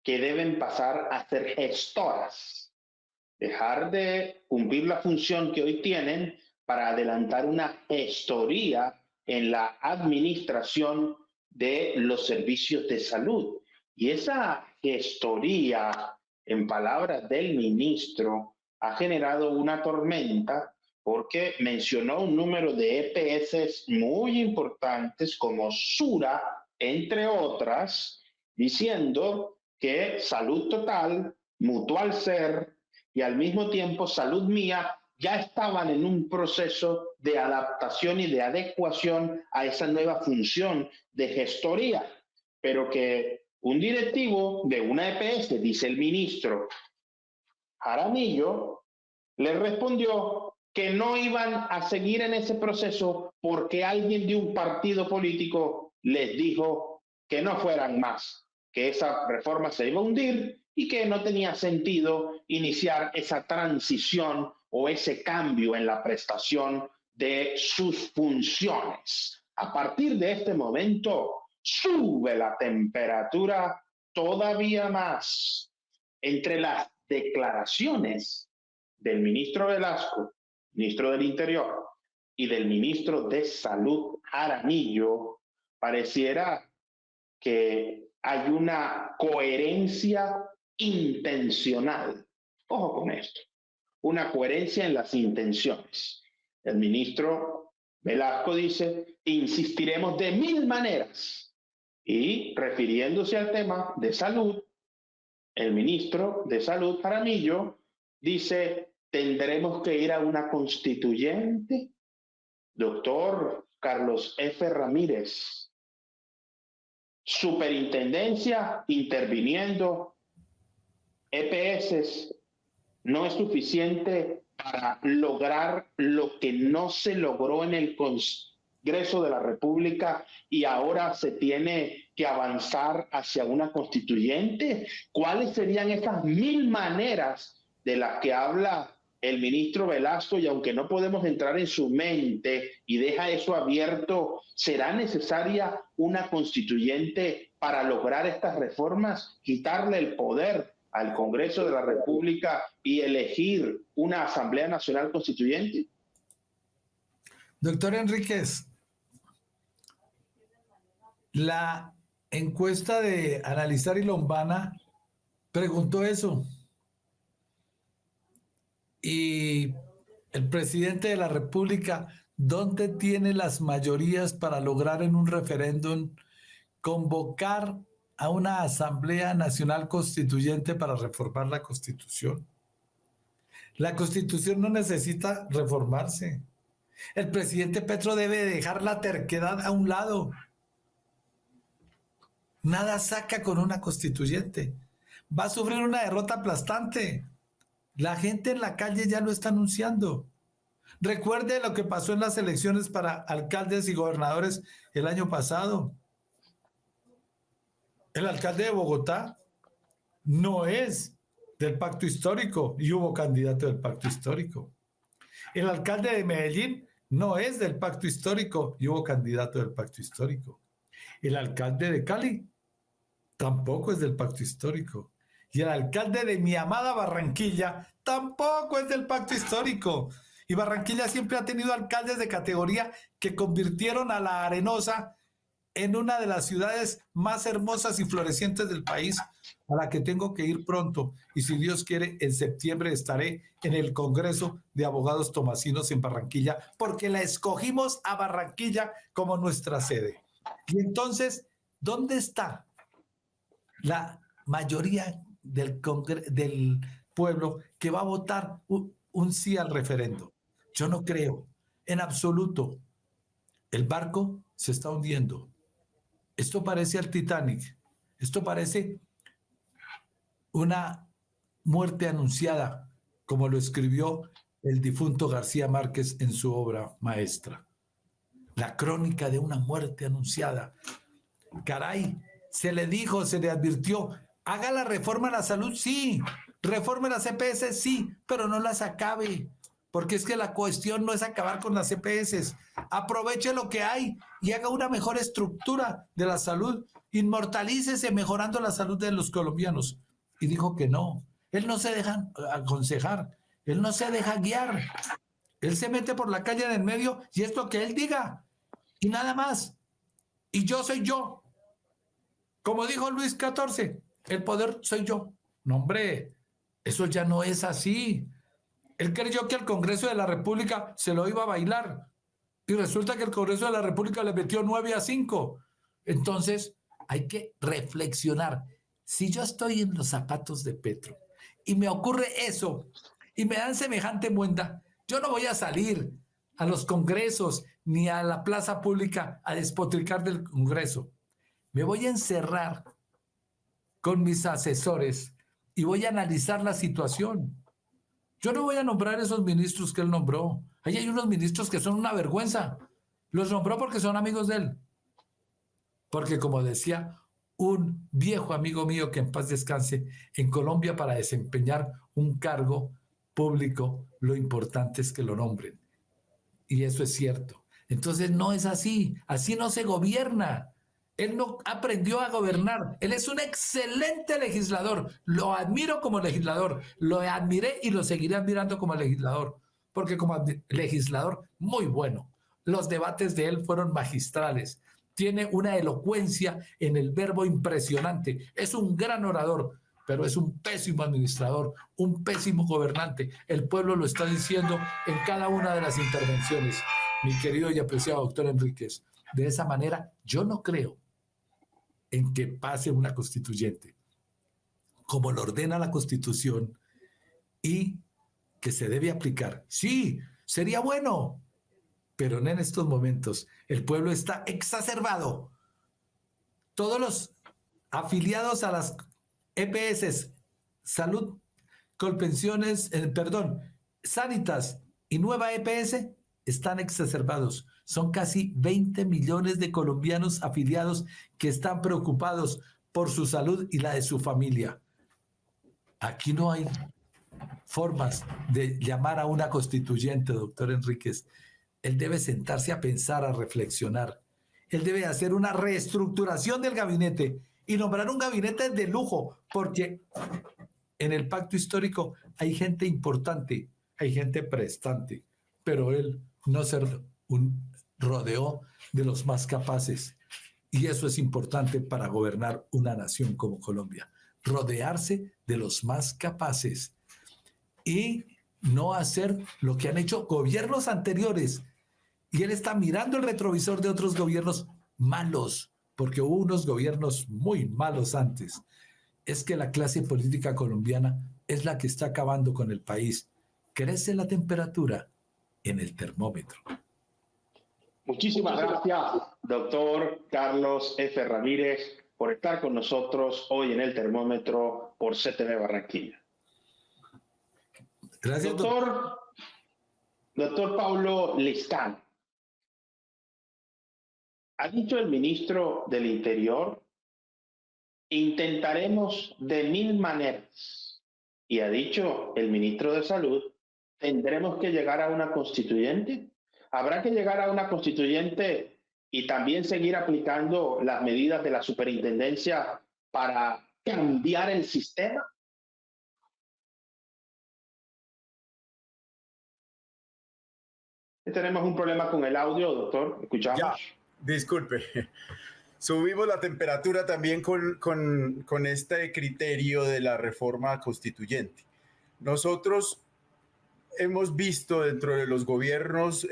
A: que deben pasar a ser gestoras, dejar de cumplir la función que hoy tienen para adelantar una gestoría en la administración de los servicios de salud. Y esa gestoría en palabras del ministro, ha generado una tormenta porque mencionó un número de EPS muy importantes como Sura, entre otras, diciendo que Salud Total, Mutual Ser y al mismo tiempo Salud Mía ya estaban en un proceso de adaptación y de adecuación a esa nueva función de gestoría, pero que un directivo de una EPS, dice el ministro Jaramillo, le respondió que no iban a seguir en ese proceso porque alguien de un partido político les dijo que no fueran más, que esa reforma se iba a hundir y que no tenía sentido iniciar esa transición o ese cambio en la prestación de sus funciones. A partir de este momento, sube la temperatura todavía más. Entre las declaraciones del ministro Velasco, ministro del Interior, y del ministro de Salud, Jaramillo, pareciera que hay una coherencia intencional. Ojo con esto, una coherencia en las intenciones. El ministro Velasco dice, insistiremos de 1000 maneras. Y refiriéndose al tema de salud, el ministro de Salud, Jaramillo, dice, tendremos que ir a una constituyente. Doctor Carlos F. Ramírez, superintendencia interviniendo, EPS, no es suficiente para lograr lo que no se logró en el Congreso de la República y ahora se tiene que avanzar hacia una constituyente. ¿Cuáles serían esas 1000 maneras de las que habla el ministro Velasco? Y aunque no podemos entrar en su mente y deja eso abierto, ¿será necesaria una constituyente para lograr estas reformas? Quitarle el poder al Congreso de la República y elegir una Asamblea Nacional Constituyente.
B: Doctor Enríquez, la encuesta de Analizar y Lombana preguntó eso. Y el presidente de la República, ¿dónde tiene las mayorías para lograr en un referéndum convocar a una Asamblea Nacional Constituyente para reformar la Constitución? La Constitución no necesita reformarse. El presidente Petro debe dejar la terquedad a un lado. Nada saca con una constituyente. Va a sufrir una derrota aplastante. La gente en la calle ya lo está anunciando. Recuerde lo que pasó en las elecciones para alcaldes y gobernadores el año pasado. El alcalde de Bogotá no es del pacto histórico y hubo candidato del pacto histórico. El alcalde de Medellín no es del pacto histórico y hubo candidato del pacto histórico. El alcalde de Cali tampoco es del pacto histórico. Y el alcalde de mi amada Barranquilla tampoco es del pacto histórico. Y Barranquilla siempre ha tenido alcaldes de categoría que convirtieron a La Arenosa en una de las ciudades más hermosas y florecientes del país, a la que tengo que ir pronto. Y si Dios quiere, en septiembre estaré en el Congreso de Abogados Tomasinos en Barranquilla, porque la escogimos a Barranquilla como nuestra sede. Y entonces, ¿dónde está la mayoría del pueblo que va a votar un sí al referendo? Yo no creo, en absoluto. El barco se está hundiendo. Esto parece al Titanic. Esto parece una muerte anunciada, como lo escribió el difunto García Márquez en su obra maestra. La crónica de una muerte anunciada. Caray, se le dijo, se le advirtió, haga la reforma a la salud, sí, reforme las EPS, sí, pero no las acabe, porque es que la cuestión no es acabar con las EPS, aproveche lo que hay y haga una mejor estructura de la salud, inmortalícese mejorando la salud de los colombianos. Y dijo que no, él no se deja aconsejar, él no se deja guiar, él se mete por la calle en el medio y es lo que él diga, y nada más, y yo soy yo. Como dijo Luis XIV, el poder soy yo. No, hombre, Eso ya no es así. Él creyó que el Congreso de la República se lo iba a bailar y resulta que el Congreso de la República le metió 9-5. Entonces, hay que reflexionar. Si yo estoy en los zapatos de Petro y me ocurre eso y me dan semejante muenda, yo no voy a salir a los congresos ni a la plaza pública a despotricar del Congreso. Me voy a encerrar con mis asesores y voy a analizar la situación. Yo no voy a nombrar esos ministros que él nombró. Ahí hay unos ministros que son una vergüenza. Los nombró porque son amigos de él. Porque como decía un viejo amigo mío, que en paz descanse, en Colombia para desempeñar un cargo público, lo importante es que lo nombren. Y eso es cierto. Entonces no es así. Así no se gobierna. Él no aprendió a gobernar. Él es un excelente legislador. Lo admiro como legislador. Lo admiré y lo seguiré admirando como legislador. Porque como legislador, muy bueno. Los debates de él fueron magistrales. Tiene una elocuencia en el verbo impresionante. Es un gran orador, pero es un pésimo administrador, un pésimo gobernante. El pueblo lo está diciendo en cada una de las intervenciones. Mi querido y apreciado doctor Enríquez, de esa manera yo no creo en que pase una constituyente como lo ordena la Constitución y que se debe aplicar. Sí, sería bueno, pero no en estos momentos. El pueblo está exacerbado. Todos los afiliados a las EPS, Salud, Colpensiones, Sanitas y Nueva EPS están exacerbados. Son casi 20 millones de colombianos afiliados que están preocupados por su salud y la de su familia. Aquí no hay formas de llamar a una constituyente, doctor Enríquez. Él debe sentarse a pensar, a reflexionar. Él debe hacer una reestructuración del gabinete y nombrar un gabinete de lujo, porque en el pacto histórico hay gente importante, hay gente prestante, pero él no se rodeó de los más capaces. Y eso es importante para gobernar una nación como Colombia. Rodearse de los más capaces y no hacer lo que han hecho gobiernos anteriores. Y él está mirando el retrovisor de otros gobiernos malos, porque hubo unos gobiernos muy malos antes. Es que la clase política colombiana es la que está acabando con el país. Crece la temperatura en el termómetro.
A: Muchísimas gracias, doctor Carlos F. Ramírez, por estar con nosotros hoy en el termómetro por CTV Barranquilla.
B: Gracias,
A: doctor Paulo Lescano. Ha dicho el ministro del Interior, intentaremos de 1000 maneras. Y ha dicho el ministro de Salud, tendremos que llegar a una constituyente. Habrá que llegar a una constituyente y también seguir aplicando las medidas de la superintendencia para cambiar el sistema. Tenemos un problema con el audio, doctor. ¿Escuchamos?
C: Ya, disculpe. Subimos la temperatura también con este criterio de la reforma constituyente. Nosotros hemos visto dentro de los gobiernos,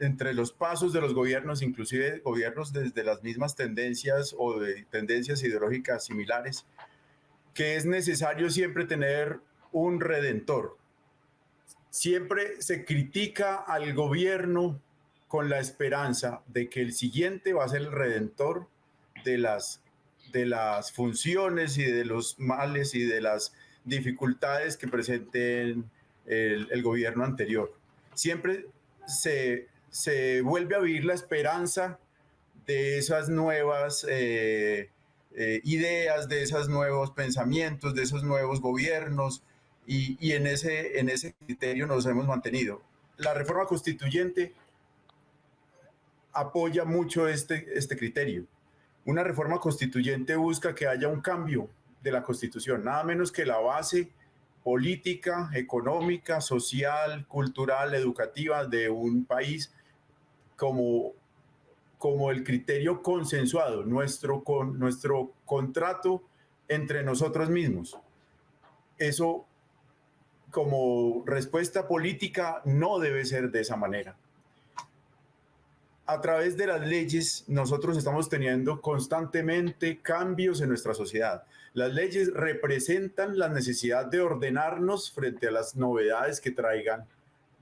C: entre los pasos de los gobiernos, inclusive gobiernos desde las mismas tendencias o de tendencias ideológicas similares, que es necesario siempre tener un redentor. Siempre se critica al gobierno con la esperanza de que el siguiente va a ser el redentor de las funciones y de los males y de las dificultades que presenten el gobierno anterior. Siempre se vuelve a vivir la esperanza de esas nuevas ideas, de esos nuevos pensamientos, de esos nuevos gobiernos, y en ese criterio nos hemos mantenido. La reforma constituyente apoya mucho este criterio. Una reforma constituyente busca que haya un cambio de la Constitución, nada menos que la base política, económica, social, cultural, educativa de un país como el criterio consensuado, nuestro contrato entre nosotros mismos. eso como respuesta política no debe ser de esa manera. A través de las leyes, nosotros estamos teniendo constantemente cambios en nuestra sociedad. Las leyes representan la necesidad de ordenarnos frente a las novedades que traigan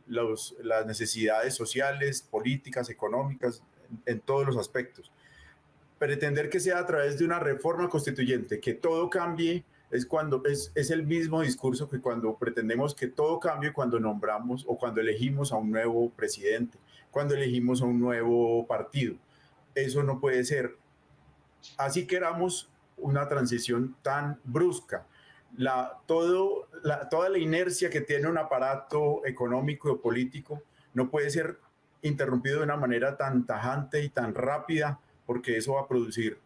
C: las necesidades sociales, políticas, económicas, en todos los aspectos. Pretender que sea a través de una reforma constituyente que todo cambie es el mismo discurso que cuando pretendemos que todo cambie cuando nombramos o cuando elegimos a un nuevo presidente, cuando elegimos a un nuevo partido. Eso no puede ser. Así queramos una transición tan brusca. Toda la inercia que tiene un aparato económico o político no puede ser interrumpido de una manera tan tajante y tan rápida, porque eso va a producir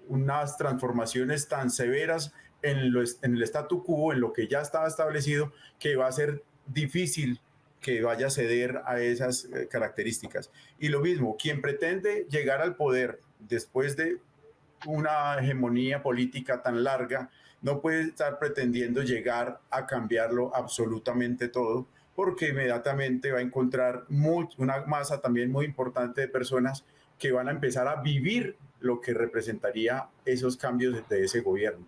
C: unas transformaciones tan severas en el statu quo, en lo que ya estaba establecido, que va a ser difícil que vaya a ceder a esas características. Y lo mismo, quien pretende llegar al poder después de una hegemonía política tan larga, no puede estar pretendiendo llegar a cambiarlo absolutamente todo, porque inmediatamente va a encontrar una masa también muy importante de personas que van a empezar a vivir lo que representaría esos cambios de ese gobierno.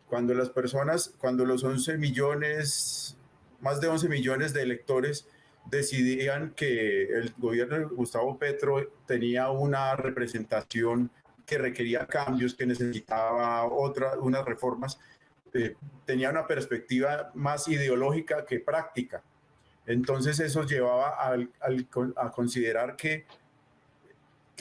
C: Cuando los 11 millones, más de 11 millones de electores decidían que el gobierno de Gustavo Petro tenía una representación que requería cambios, que necesitaba unas reformas, tenía una perspectiva más ideológica que práctica. Entonces eso llevaba a considerar que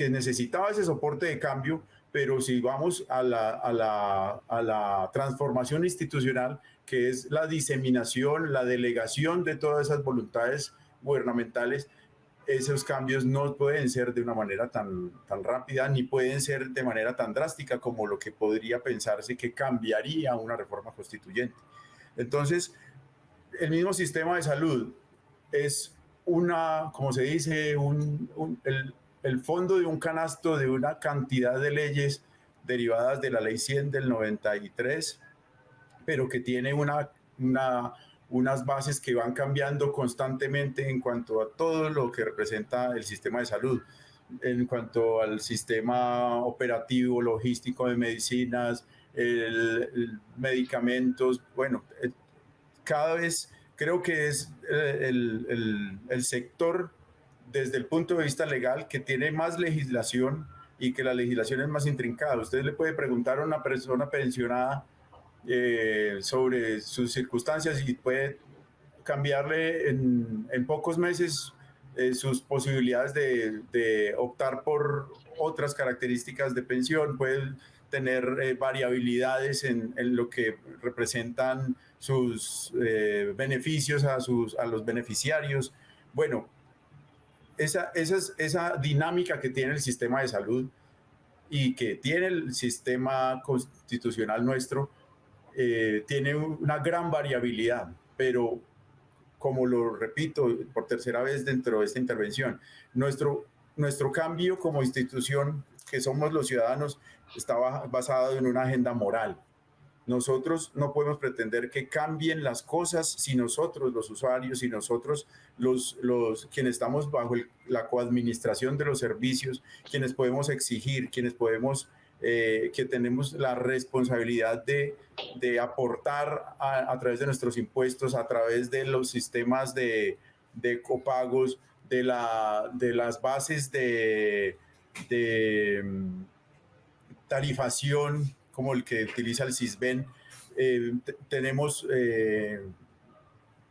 C: necesitaba ese soporte de cambio, pero si vamos a la transformación institucional, que es la diseminación, la delegación de todas esas voluntades gubernamentales, esos cambios no pueden ser de una manera tan rápida, ni pueden ser de manera tan drástica como lo que podría pensarse que cambiaría una reforma constituyente. Entonces, el mismo sistema de salud es como se dice, el fondo de un canasto de una cantidad de leyes derivadas de la Ley 100 del 93, pero que tiene unas bases que van cambiando constantemente en cuanto a todo lo que representa el sistema de salud, en cuanto al sistema operativo, logístico de medicinas, medicamentos. Bueno, cada vez creo que es el sector desde el punto de vista legal que tiene más legislación y que la legislación es más intrincada. Usted le puede preguntar a una persona pensionada sobre sus circunstancias y puede cambiarle en pocos meses sus posibilidades de optar por otras características de pensión, puede tener variabilidades en lo que representan sus beneficios a los beneficiarios. Bueno, esa dinámica que tiene el sistema de salud y que tiene el sistema constitucional nuestro, tiene una gran variabilidad, pero como lo repito por tercera vez dentro de esta intervención, nuestro cambio como institución, que somos los ciudadanos, está basado en una agenda moral. Nosotros no podemos pretender que cambien las cosas si nosotros, los usuarios, si nosotros, quienes estamos bajo la coadministración de los servicios, quienes podemos exigir, quienes podemos, que tenemos la responsabilidad de aportar a través de nuestros impuestos, a través de los sistemas de copagos, de las bases de tarifación, como el que utiliza el CISBEN,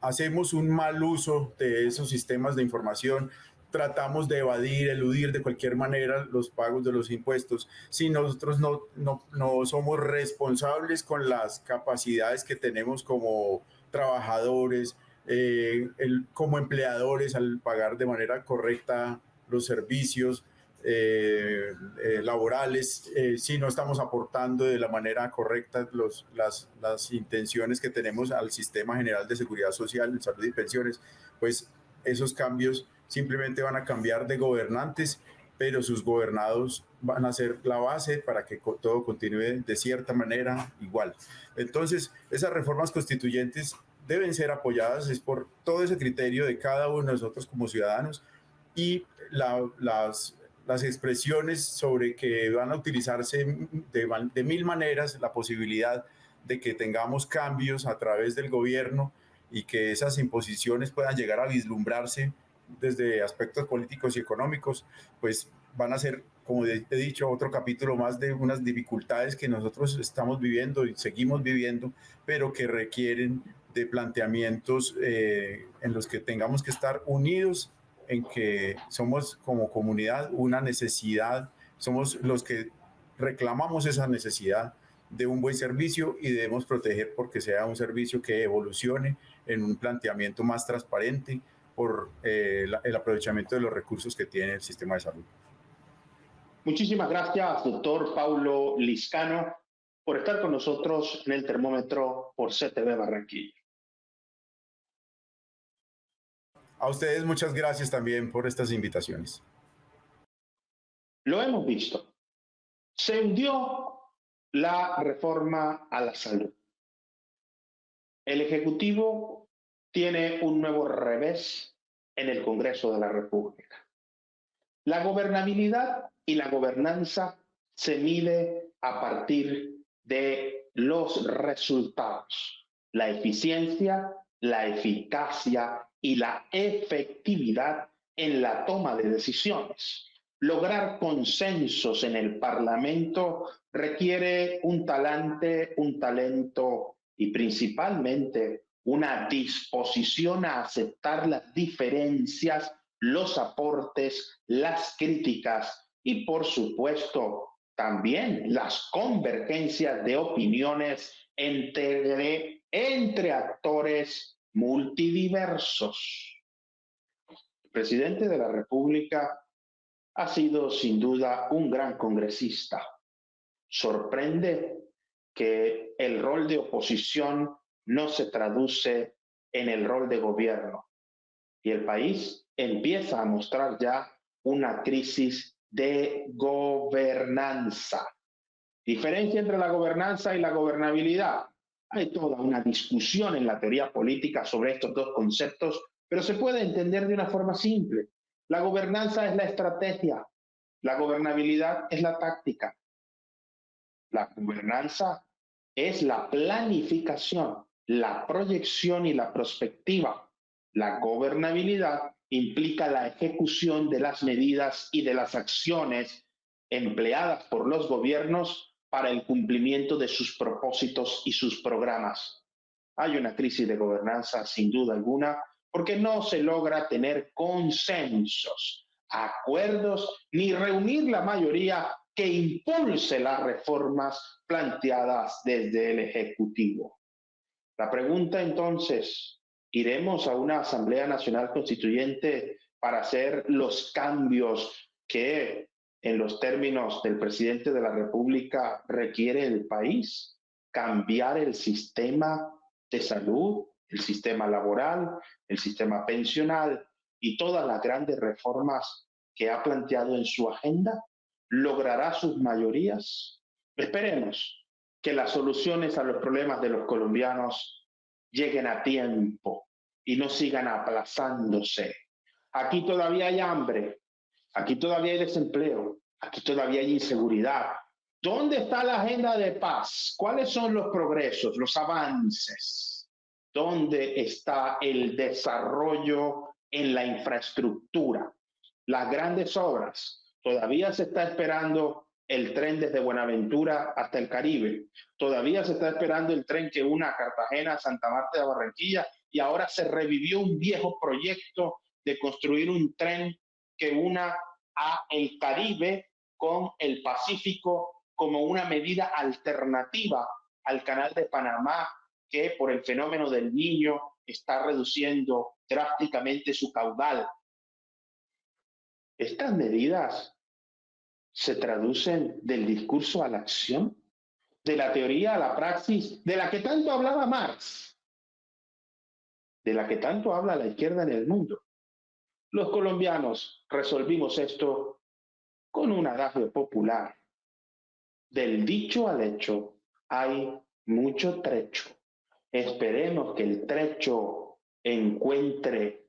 C: hacemos un mal uso de esos sistemas de información, tratamos de eludir de cualquier manera los pagos de los impuestos. Si nosotros no somos responsables con las capacidades que tenemos como trabajadores, como empleadores, al pagar de manera correcta los servicios laborales, si no estamos aportando de la manera correcta las intenciones que tenemos al sistema general de seguridad social, salud y pensiones, pues esos cambios simplemente van a cambiar de gobernantes, pero sus gobernados van a ser la base para que todo continúe de cierta manera igual. Entonces, esas reformas constituyentes deben ser apoyadas es por todo ese criterio de cada uno de nosotros como ciudadanos, y las expresiones sobre que van a utilizarse de mil maneras la posibilidad de que tengamos cambios a través del gobierno y que esas imposiciones puedan llegar a vislumbrarse desde aspectos políticos y económicos, pues van a ser, como he dicho, otro capítulo más de unas dificultades que nosotros estamos viviendo y seguimos viviendo, pero que requieren de planteamientos en los que tengamos que estar unidos, en que somos como comunidad una necesidad, somos los que reclamamos esa necesidad de un buen servicio y debemos proteger porque sea un servicio que evolucione en un planteamiento más transparente por el aprovechamiento de los recursos que tiene el sistema de salud.
A: Muchísimas gracias, doctor Paulo Liscano, por estar con nosotros en el termómetro por CTV Barranquilla.
C: A ustedes muchas gracias también por estas invitaciones.
A: Lo hemos visto. Se hundió la reforma a la salud. El Ejecutivo tiene un nuevo revés en el Congreso de la República. La gobernabilidad y la gobernanza se mide a partir de los resultados, la eficiencia, la eficacia y la efectividad en la toma de decisiones. Lograr consensos en el Parlamento requiere un talento y principalmente una disposición a aceptar las diferencias, los aportes, las críticas y, por supuesto, también las convergencias de opiniones entre actores multidiversos. El presidente de la República ha sido sin duda un gran congresista. Sorprende que el rol de oposición no se traduce en el rol de gobierno y el país empieza a mostrar ya una crisis de gobernanza. Diferencia entre la gobernanza y la gobernabilidad. Hay toda una discusión en la teoría política sobre estos dos conceptos, pero se puede entender de una forma simple. La gobernanza es la estrategia, la gobernabilidad es la táctica. La gobernanza es la planificación, la proyección y la prospectiva. La gobernabilidad implica la ejecución de las medidas y de las acciones empleadas por los gobiernos para el cumplimiento de sus propósitos y sus programas. Hay una crisis de gobernanza sin duda alguna porque no se logra tener consensos, acuerdos ni reunir la mayoría que impulse las reformas planteadas desde el Ejecutivo. La pregunta entonces, ¿iremos a una Asamblea Nacional Constituyente para hacer los cambios que en los términos del presidente de la República requiere el país? ¿Cambiar el sistema de salud, el sistema laboral, el sistema pensional y todas las grandes reformas que ha planteado en su agenda? ¿Logrará sus mayorías? Esperemos que las soluciones a los problemas de los colombianos lleguen a tiempo y no sigan aplazándose. Aquí todavía hay hambre, aquí todavía hay desempleo, aquí todavía hay inseguridad. ¿Dónde está la agenda de paz? ¿Cuáles son los progresos, los avances? ¿Dónde está el desarrollo en la infraestructura? Las grandes obras. Todavía se está esperando el tren desde Buenaventura hasta el Caribe. Todavía se está esperando el tren que una a Cartagena, Santa Marta de Barranquilla, y ahora se revivió un viejo proyecto de construir un tren que una a el Caribe con el Pacífico como una medida alternativa al canal de Panamá, que por el fenómeno del Niño está reduciendo drásticamente su caudal. Estas medidas se traducen del discurso a la acción, de la teoría a la praxis, de la que tanto hablaba Marx, de la que tanto habla la izquierda en el mundo. Los colombianos resolvimos esto con un adagio popular. Del dicho al hecho hay mucho trecho. Esperemos que el trecho encuentre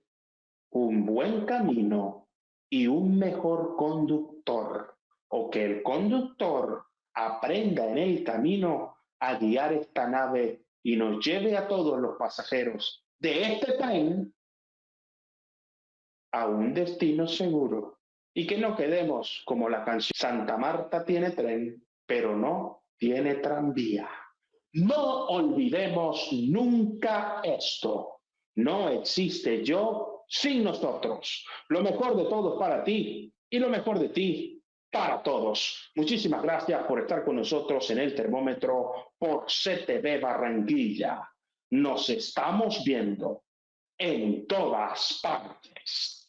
A: un buen camino y un mejor conductor, o que el conductor aprenda en el camino a guiar esta nave y nos lleve a todos los pasajeros de este tren a un destino seguro, y que no quedemos como la canción Santa Marta tiene tren, pero no tiene tranvía. No olvidemos nunca esto. No existe yo sin nosotros. Lo mejor de todos para ti y lo mejor de ti para todos. Muchísimas gracias por estar con nosotros en el termómetro por CTV Barranquilla. Nos estamos viendo en todas partes.